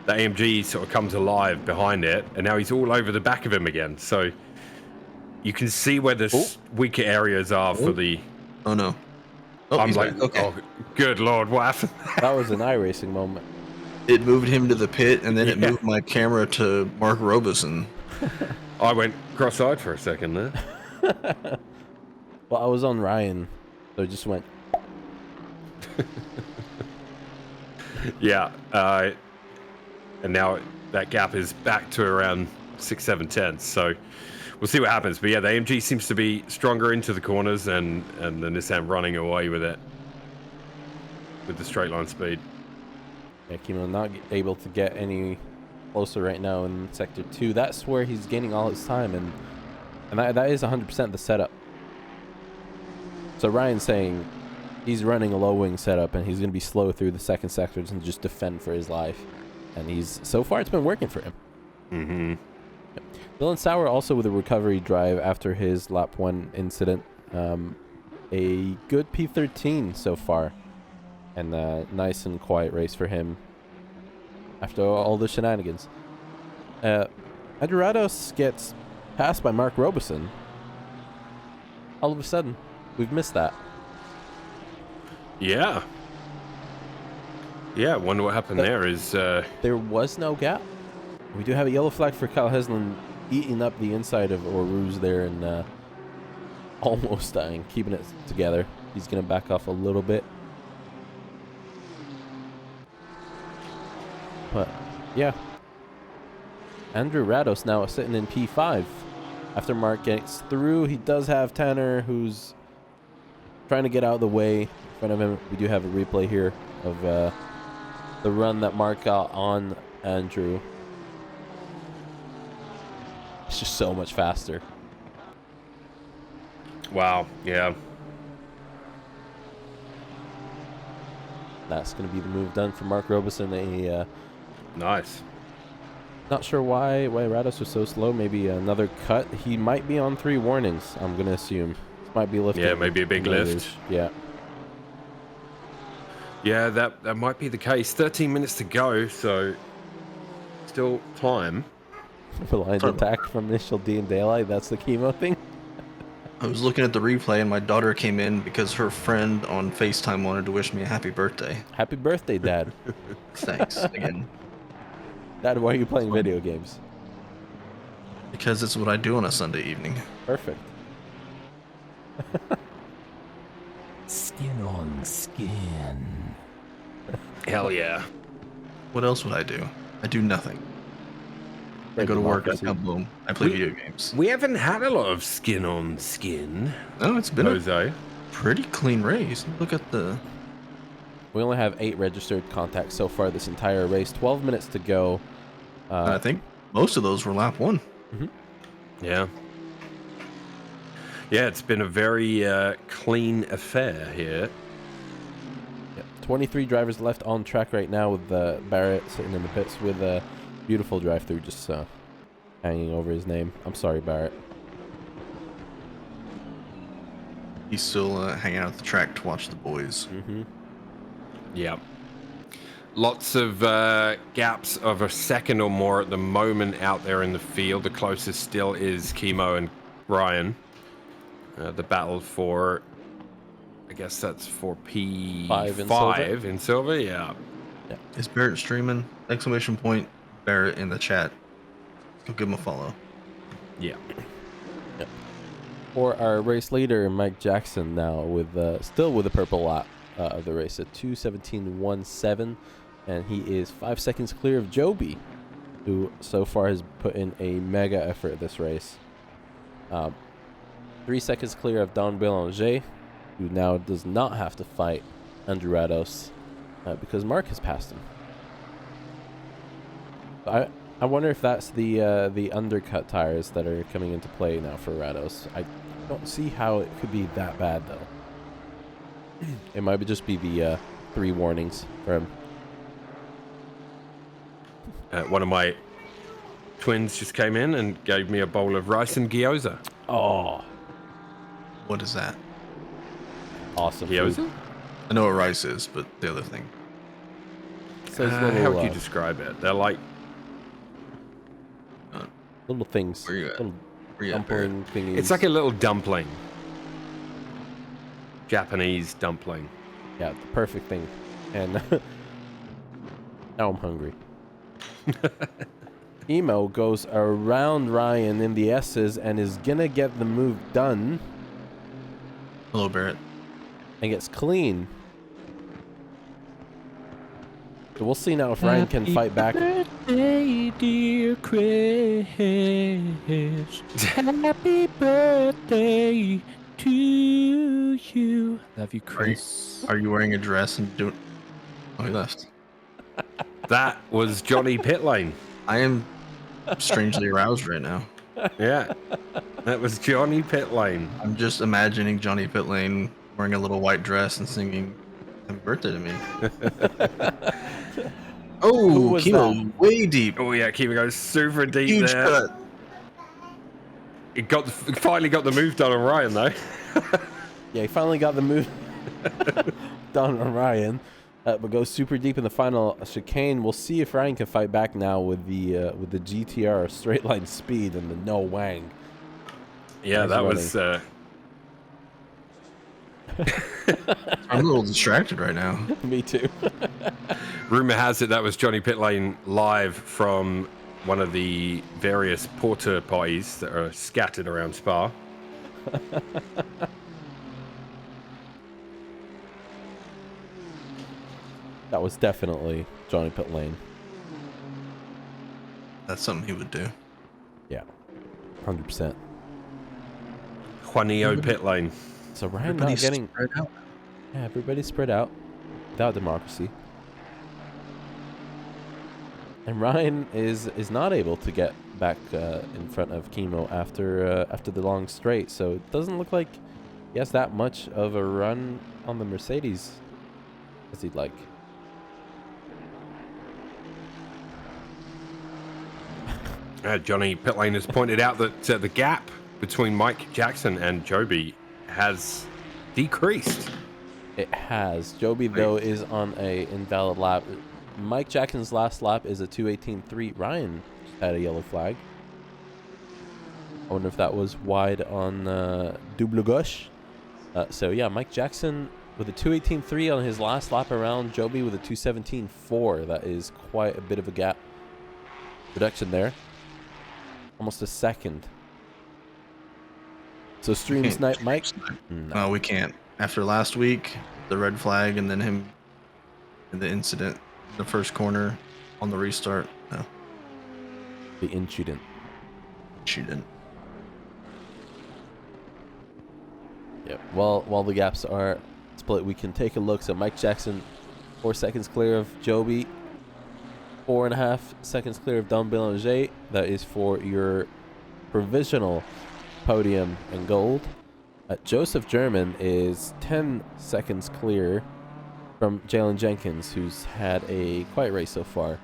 the AMG sort of comes alive behind it, and now he's all over the back of him again. So you can see where the weaker areas are for the. Oh no. Oh, I'm he's like, back. Okay. oh, good lord, what happened? That was an iRacing moment. It moved him to the pit, and then it moved my camera to Mark Robeson. I went cross-eyed for a second there. Well, I was on Ryan, so it just went. Yeah, and now that gap is back to around 6-7 tenths. So we'll see what happens. But yeah, the AMG seems to be stronger into the corners, and the Nissan running away with it. with the straight line speed. Yeah, Kimo not able to get any closer right now in Sector 2. That's where he's gaining all his time, and that is 100% the setup. So Ryan's saying he's running a low wing setup, and he's going to be slow through the second sectors and just defend for his life. And so far it's been working for him. Mm-hmm. Yep. Dylan Sauer also with a recovery drive after his lap 1 incident. A good P13 so far, and a nice and quiet race for him after all the shenanigans. Adorados gets passed by Mark Robeson. All of a sudden, we've missed that. Yeah. Yeah, I wonder what happened there is... There was no gap. We do have a yellow flag for Kyle Heslin eating up the inside of Oruz there and almost dying, keeping it together. He's going to back off a little bit. But, yeah. Andrew Rados now sitting in P5. After Mark gets through, he does have Tanner, who's trying to get out of the way. In front of him, we do have a replay here of the run that Mark got on Andrew. It's just so much faster. Wow, yeah. That's going to be the move done for Mark Robeson. Nice. Not sure why Rados was so slow. Maybe another cut. He might be on 3 warnings, I'm going to assume. This might be lifting. Yeah, maybe a big lift. Yeah. Yeah, that might be the case. 13 minutes to go, so still time. Reliant attack from initial D and daylight. That's the chemo thing. I was looking at the replay and my daughter came in because her friend on FaceTime wanted to wish me a happy birthday. Happy birthday, Dad. Thanks again. Dad, why are you playing video games? Because it's what I do on a Sunday evening. Perfect. Skin on skin. Hell yeah. What else would I do? I do nothing. I go to work, I come home, I play video games. We haven't had a lot of skin on skin. No, it's been Jose. a pretty clean race. Look at the... We only have 8 registered contacts so far this entire race. 12 minutes to go. I think most of those were lap 1. Mm-hmm. Yeah. Yeah, it's been a very clean affair here. Yep. 23 drivers left on track right now with Barrett sitting in the pits with a beautiful drive-through just hanging over his name. I'm sorry, Barrett. He's still hanging out at the track to watch the boys. Mm-hmm. Yeah. Lots of gaps of a second or more at the moment out there in the field. The closest still is Chemo and Ryan. The battle for, I guess that's for P5 in silver, yeah. Is Barrett streaming? Exclamation point Barrett in the chat. Go give him a follow. Yeah. Yep. For our race leader, Mike Jackson now with still with the purple lap of the race at 2:17.17, and he is 5 seconds clear of Joby, who so far has put in a mega effort this race. 3 seconds clear of Don Bélanger, who now does not have to fight Andrew Rados because Mark has passed him. I wonder if that's the undercut tires that are coming into play now for Rados. I don't see how it could be that bad though. It might just be the 3 warnings for him. One of my twins just came in and gave me a bowl of rice and gyoza. Oh, What is that? awesome! Gyoza? Food. I know what rice is, but the other thing. So How little, would you describe it? They're like little things, Where you at? little Where you at, Barrett? dumpling thingies. it's like a little dumpling. Japanese dumpling. Yeah, the perfect thing. And now I'm hungry. Emo goes around Ryan in the S's and is gonna get the move done Hello, Barrett. and gets clean. So we'll see now if Ryan can fight back. Birthday, dear Chris. Happy birthday to you. Love you, Chris. Are you wearing a dress and Oh, he left. That was Johnny Pitlane. I am strangely aroused right now. Yeah, that was Johnny Pitlane. I'm just imagining Johnny Pitlane wearing a little white dress and singing "Happy Birthday" to me. Who Oh, was Kimo, that? way deep. Oh yeah, Kiva goes super deep Huge there. cut. It finally got the move done on Ryan though. Yeah, he finally got the move done on Ryan, but goes super deep in the final chicane. We'll see if Ryan can fight back now with the GTR straight line speed and the no wang. Yeah, Nice that running. was. I'm a little distracted right now. Me too. Rumor has it that was Johnny Pitlane live from one of the various porter parties that are scattered around Spa. That was definitely Johnny Pitlane. That's something he would do. Yeah, 100%. Juanillo Pitlane. So Ryan Everybody's not getting. spread out. Yeah, everybody's spread out without democracy. And Ryan is not able to get back in front of Kimo after the long straight, so it doesn't look like he has that much of a run on the Mercedes as he'd like. Johnny Pitlane has pointed out that the gap between Mike Jackson and Joby has decreased. It has. Joby, though, is on a invalid lap. Mike Jackson's last lap is a 2:18.3. Ryan had a yellow flag. I wonder if that was wide on double gauche. So, yeah, Mike Jackson with a 2:18.3 on his last lap around. Joby with a 2:17.4. That is quite a bit of a gap reduction there. Almost a second. So, stream snipe Mike? No, we can't. After last week, the red flag, and then him in the incident, the first corner on the restart. No, The incident. she didn't. Yep. While the gaps are split, we can take a look. So Mike Jackson, 4 seconds clear of Joby, 4.5 seconds clear of Don Bélanger. That is for your provisional podium and gold. Joseph German is 10 seconds clear from Jalen Jenkins, who's had a quiet race so far.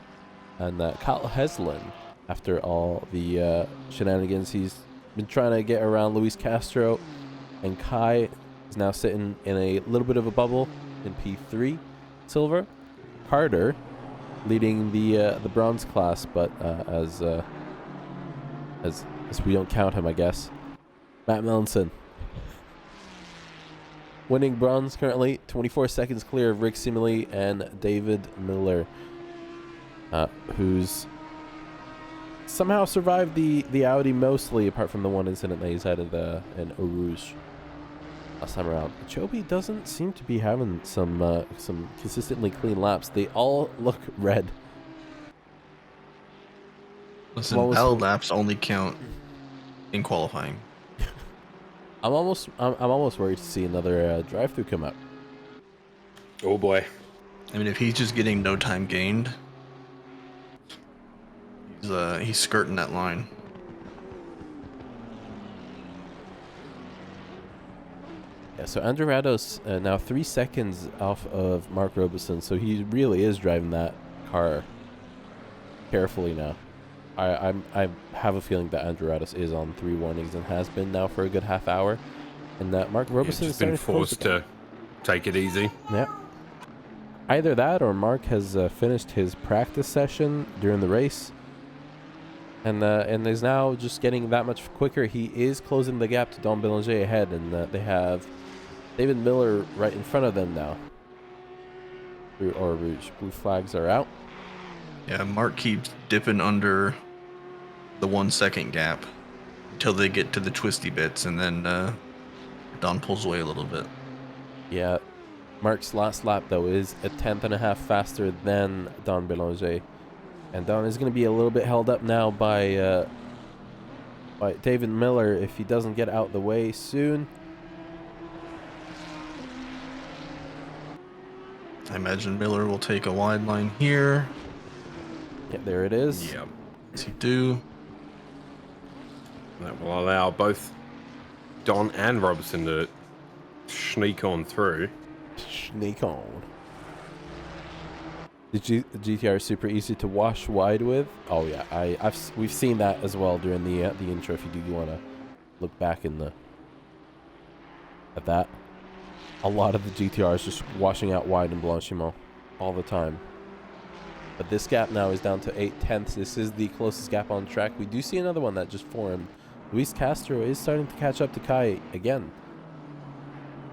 And Kyle Heslin, after all the shenanigans, he's been trying to get around Luis Castro. And Kai is now sitting in a little bit of a bubble in P3 silver. Carter leading the bronze class, but as we don't count him, I guess. Matt Melanson winning bronze currently, 24 seconds clear of Rick Simile and David Miller, who's somehow survived the Audi mostly, apart from the one incident that he's had in Eau Rouge last time around. Joby doesn't seem to be having some consistently clean laps. They all look red. Listen, valid laps only count in qualifying. I'm almost worried to see another drive-through come up. Oh boy. I mean, if he's just getting no time gained, he's skirting that line. Yeah, so Andrew Rados now 3 seconds off of Mark Robeson, so he really is driving that car carefully now. I have a feeling that Andrew Rados is on 3 warnings and has been now for a good half hour, and that Mark Robeson He's is been forced to take it easy. Yeah. Either that or Mark has finished his practice session during the race, and is now just getting that much quicker. He is closing the gap to Don Bélanger ahead, and they have David Miller right in front of them now. Or Rouge. Blue flags are out. Yeah, Mark keeps dipping under the 1 second gap until they get to the twisty bits, and then Don pulls away a little bit. Yeah, Mark's last lap, though, is a 10th.5 faster than Don Bélanger. And Don is going to be a little bit held up now by David Miller if he doesn't get out the way soon. I imagine Miller will take a wide line here. Yeah, there it is. Yeah. Yes, he do. That will allow both Don and Robertson to sneak on through. Sneak on. The GTR is super easy to wash wide with. Oh yeah, we've seen that as well during the intro. If you do want to look back in at that, a lot of the GTRs just washing out wide in Blanchimont all the time. But this gap now is down to 0.8. This is the closest gap on track. We do see another one that just formed. Luis Castro is starting to catch up to Kai again.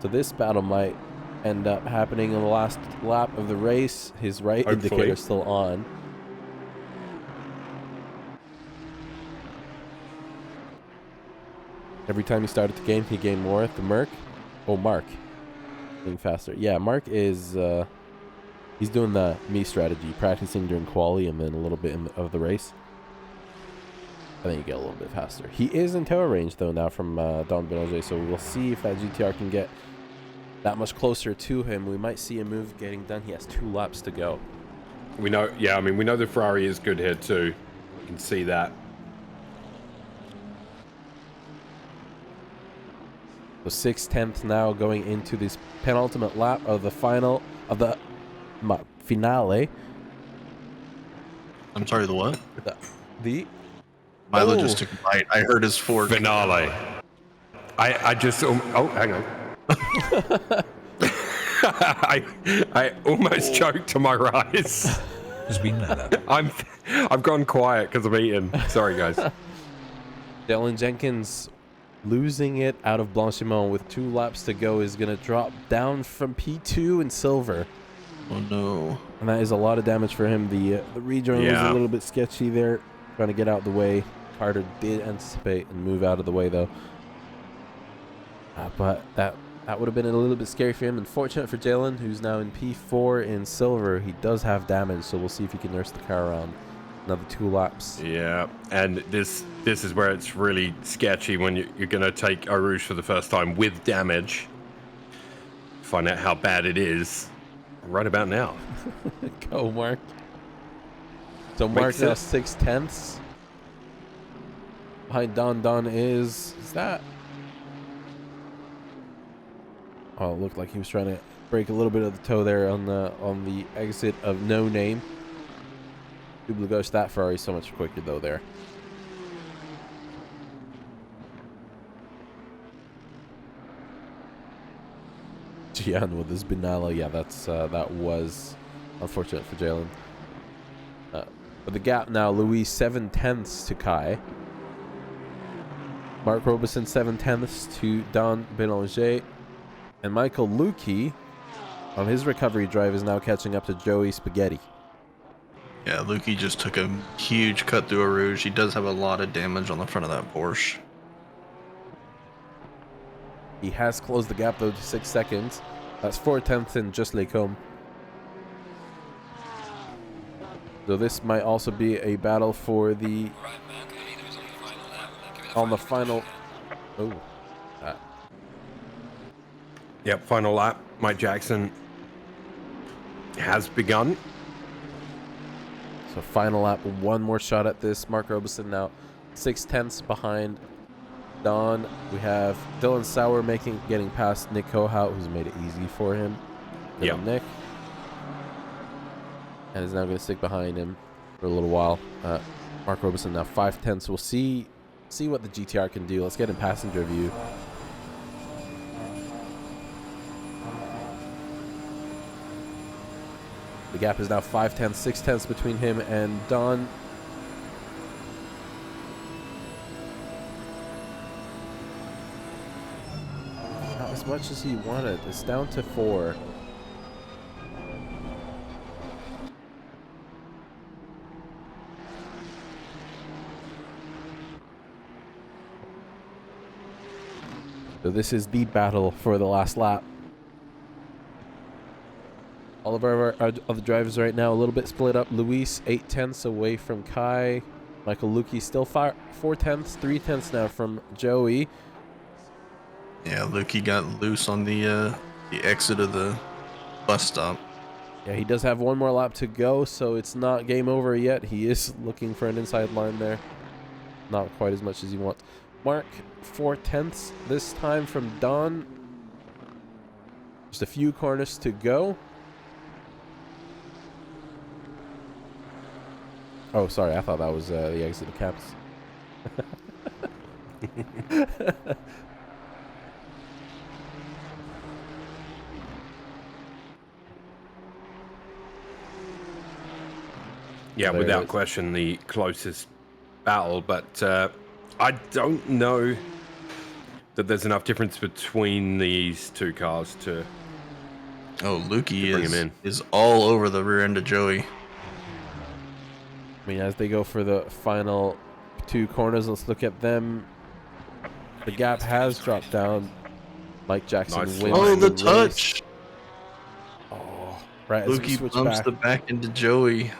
So this battle might end up happening in the last lap of the race. His right indicator still on. Every time he started the game, he gained more. The Mark being faster. Yeah, Mark is he's doing the me strategy, practicing during quali and then a little bit of the race. I think you get a little bit faster. He is in tower range though now from Don Benoit, so we'll see if that GTR can get that much closer to him. We might see a move getting done. He has 2 laps to go. We know, yeah, I mean, we know the Ferrari is good here too. You can see that. So 6/10 now going into this penultimate lap of the final of the finale. I'm sorry, the what? The Milo just took a bite. I heard his fork. Finale. I just hang on. I almost choked to my rise. I've gone quiet because I'm eating. Sorry, guys. Dylan Jenkins losing it out of Blanchimont with 2 laps to go is going to drop down from P2 in silver. Oh no. And that is a lot of damage for him. The rejoin was a little bit sketchy there, trying to get out of the way. Carter did anticipate and move out of the way though. But that would have been a little bit scary for him. Unfortunate for Jalen, who's now in P4 in silver. He does have damage, so we'll see if he can nurse the car around another 2 laps. Yeah, and this is where it's really sketchy when you're going to take Eau Rouge for the first time with damage. Find out how bad it is right about now. Go, Mark. So Mark now 6/10. Behind Don is that? Oh, it looked like he was trying to break a little bit of the toe there on the exit of No Name. Double gosh, that Ferrari so much quicker though there. Gian with his Benalla. Yeah, that was unfortunate for Jalen. But the gap now, Louis 7/10 to Kai. Mark Robeson 7/10 to Don Belanger. And Michael Lukey on his recovery drive is now catching up to Joey Spaghetti. Yeah, Lukey just took a huge cut through a Rouge. He does have a lot of damage on the front of that Porsche. He has closed the gap though to 6 seconds. That's 4/10 in just Lecombe. So this might also be a battle for the on the final. Oh, Yep, final lap. Mike Jackson has begun. So final lap, one more shot at this. Mark Robeson now 6/10 behind Don. We have Dylan Sauer getting past Nick Kohout, who's made it easy for him. Yeah, Nick. And is now going to stick behind him for a little while. Mark Robeson now 5/10. So we'll see what the GTR can do. Let's get in passenger view. The gap is now 5/10, 6/10 between him and Don. Not as much as he wanted. It's down to 4. So this is the battle for the last lap. All of our other drivers right now a little bit split up. Luis 8/10 away from Kai. Michael Lukey still 4/10, 3/10 now from Joey. Yeah, Lukey got loose on the exit of the bus stop. Yeah, he does have one more lap to go, so it's not game over yet. He is looking for an inside line there. Not quite as much as he wants. Mark 4/10 this time from Don. Just a few corners to go. Oh, sorry. I thought that was the exit of caps. Yeah, There without it is. question, the closest battle, but I don't know that there's enough difference between these two cars to. Oh, Lukey bring him in. is all over the rear end of Joey. I mean, as they go for the final two corners, let's look at them. The gap has dropped down. Mike Jackson Nice wins. Oh, the race. touch! Oh, right. As we Lukey switch bumps back. the back into Joey.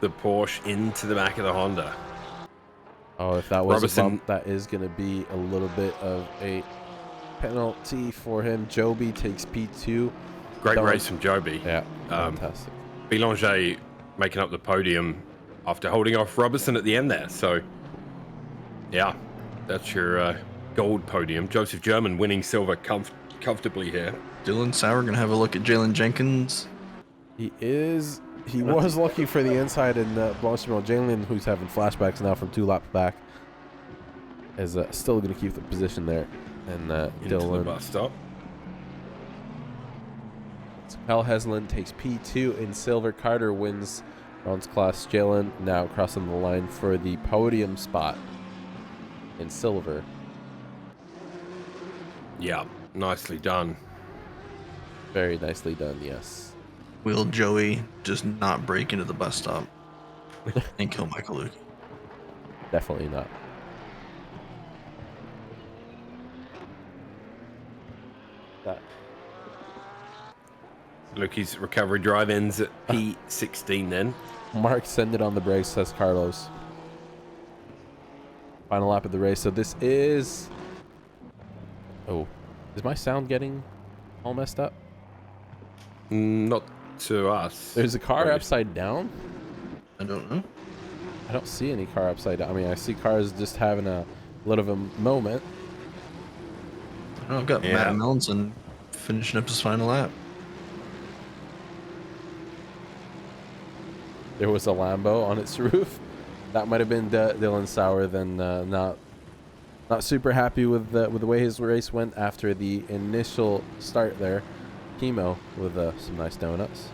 The Porsche into the back of the Honda. Oh, if that was a Robertson- bump, that is going to be a little bit of a penalty for him. Joby takes P2. Great Don't- race from Joby. Yeah, Um, fantastic. Belanger making up the podium after holding off Robertson at the end there. So, yeah, that's your gold podium. Joseph German winning silver comfortably here. Dylan Sauer gonna have a look at Jalen Jenkins. He was looking for the inside in Blanchimont. Jalen, who's having flashbacks now from 2 laps back, is still going to keep the position there. And Into the Dylan. bus stop. Kyle Heslin takes P2 in silver. Carter wins bronze class. Jalen now crossing the line for the podium spot in silver. Yeah, nicely done. Very nicely done, yes. Will Joey just not break into the bus stop and kill Michael Lukey? Definitely not. That. Lukey's recovery drive ends at P16 then. Mark send it on the brakes, says Carlos. Final lap of the race. So this is... Oh, is my sound getting all messed up? Not to us. There's a car Right. upside down? I don't know. I don't see any car upside down. I mean, I see cars just having a little of a moment. Oh, I've got Yeah. Matt Melanson finishing up his final lap. There was a Lambo on its roof. That might have been Dylan Sauer. Then not super happy with the way his race went after the initial start there. Chemo with some nice donuts.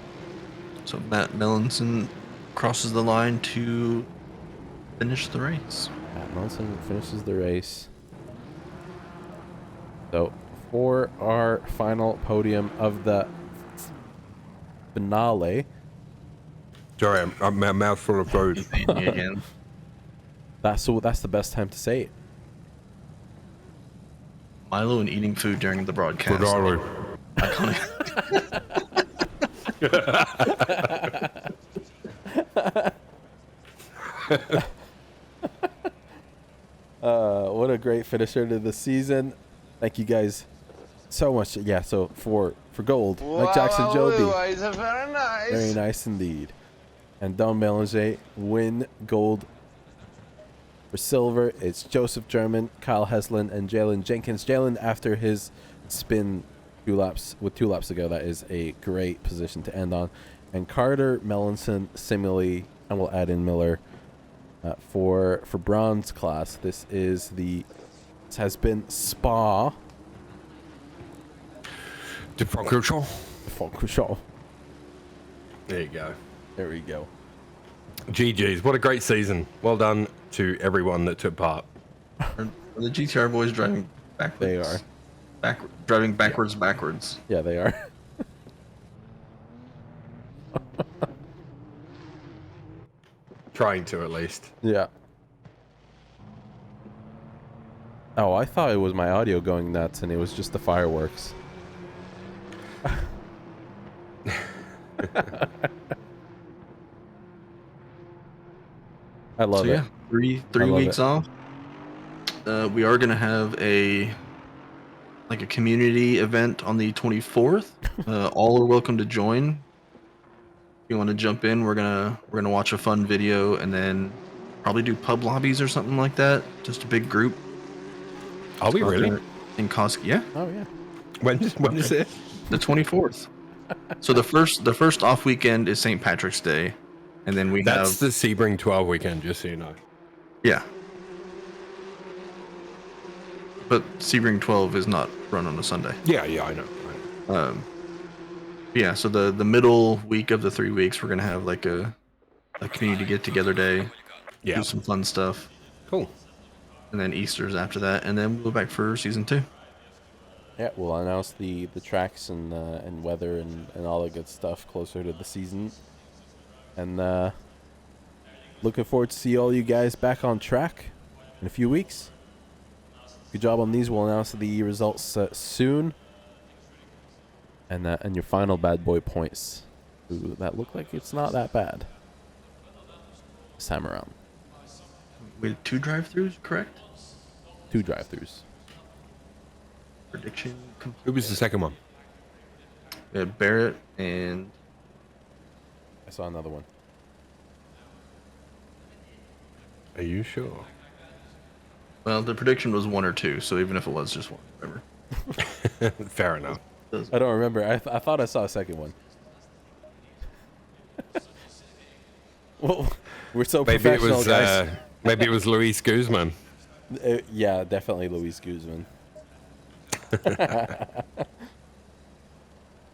So Matt Melanson crosses the line to finish the race. Matt Nelson finishes the race. So for our final podium of the finale, Sorry, I'm a mouthful of food. He's eating me again. that's the best time to say it. Milo and eating food during the broadcast. Iconic. What a great finisher to the season. Thank you guys so much. Yeah, so for gold, Mike Jackson, Joby. Very nice. Very nice indeed. And Don Belanger win gold. For silver, it's Joseph German, Kyle Heslin, and Jalen Jenkins. Jalen, after his spin 2 laps to go, that is a great position to end on. And Carter, Melanson, Simile, and we'll add in Miller for bronze class. This has been Spaaaaa. De Francorchamps. Francorchamps. There you go. There we go. GG's. What a great season. Well done to everyone that took part. Are the GTR boys driving backwards? They are. Driving backwards. Yeah, they are. Trying to, at least. Yeah. Oh, I thought it was my audio going nuts, and it was just the fireworks. I love So it. yeah, three I love weeks it. off. We are gonna have a like a community event on the 24th. All are welcome to join. If you want to jump in, we're gonna watch a fun video and then probably do pub lobbies or something like that. Just a big group. Are we really? In Koski? Yeah. Oh yeah. When is it? The 24th. So the first off weekend is St. Patrick's Day, and then we That's have the Sebring 12 weekend, just so you know. yeah. But Sebring 12 is not run on a Sunday. Yeah, I know. Yeah, so the middle week of the 3 weeks, we're gonna have like a community get together day, Yeah. do some fun stuff, Cool. and then Easter's after that, and then we'll go back for season 2. Yeah, we'll announce the tracks and weather and all the good stuff closer to the season. And looking forward to see all you guys back on track in a few weeks. Good job on these. We'll announce the results soon. And your final bad boy points. Ooh, that look like it's not that bad this time around. We had 2 drive-throughs, correct? 2 drive-thrus. Prediction. Who was the second one? We had Barrett and I saw another one. Are you sure? well, the prediction was 1 or 2, so even if it was just 1, whatever. Fair enough. I don't remember. I thought I saw a second one. Well, we're so Maybe it professional, was guys. maybe it was Luis Guzman. Yeah, definitely Luis Guzman.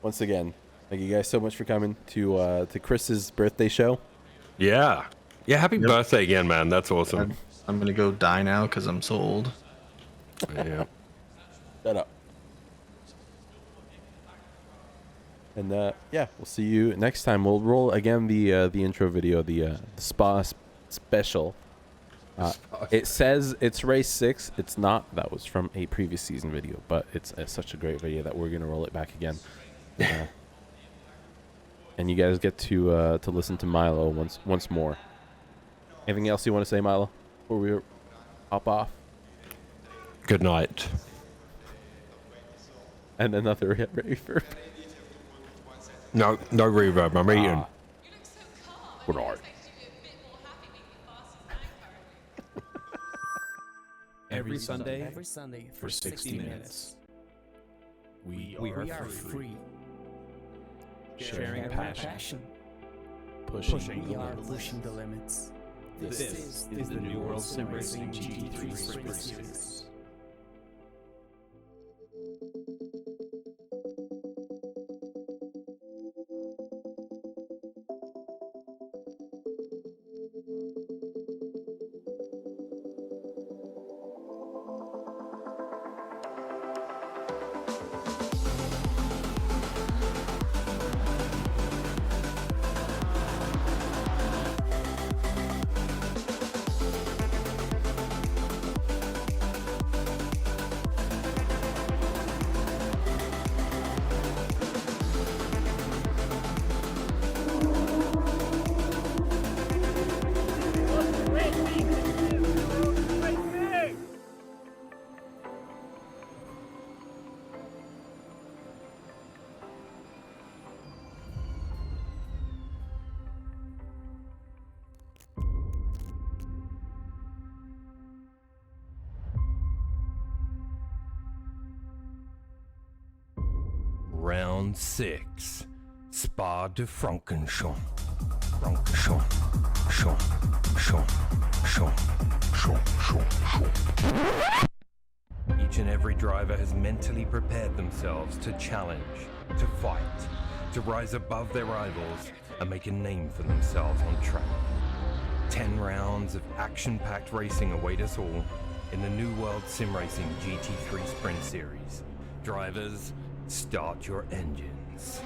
Once again, thank you guys so much for coming to Chris's birthday show. Yeah. Yeah, happy birthday again, man. That's awesome. I'm gonna go die now because I'm so old. Yeah. Shut up. And yeah, we'll see you next time. We'll roll again the intro video, the Spaaaaa special. It says it's race 6. It's not. That was from a previous season video, but it's such a great video that we're gonna roll it back again. And you guys get to listen to Milo once more. Anything else you want to say, Milo, before we hop off? Good night. And another reverb. No reverb. I'm eating. Good night. Every Sunday for 60 minutes. We are free. Sharing passion. Pushing the limits. This is the New World Sim Racing GT3 Sprint Series. Round 6. Spaaaaa de Frankenstein. Each and every driver has mentally prepared themselves to challenge, to fight, to rise above their rivals and make a name for themselves on track. 10 rounds of action-packed racing await us all in the New World Sim Racing GT3 Sprint Series. Drivers, start your engines.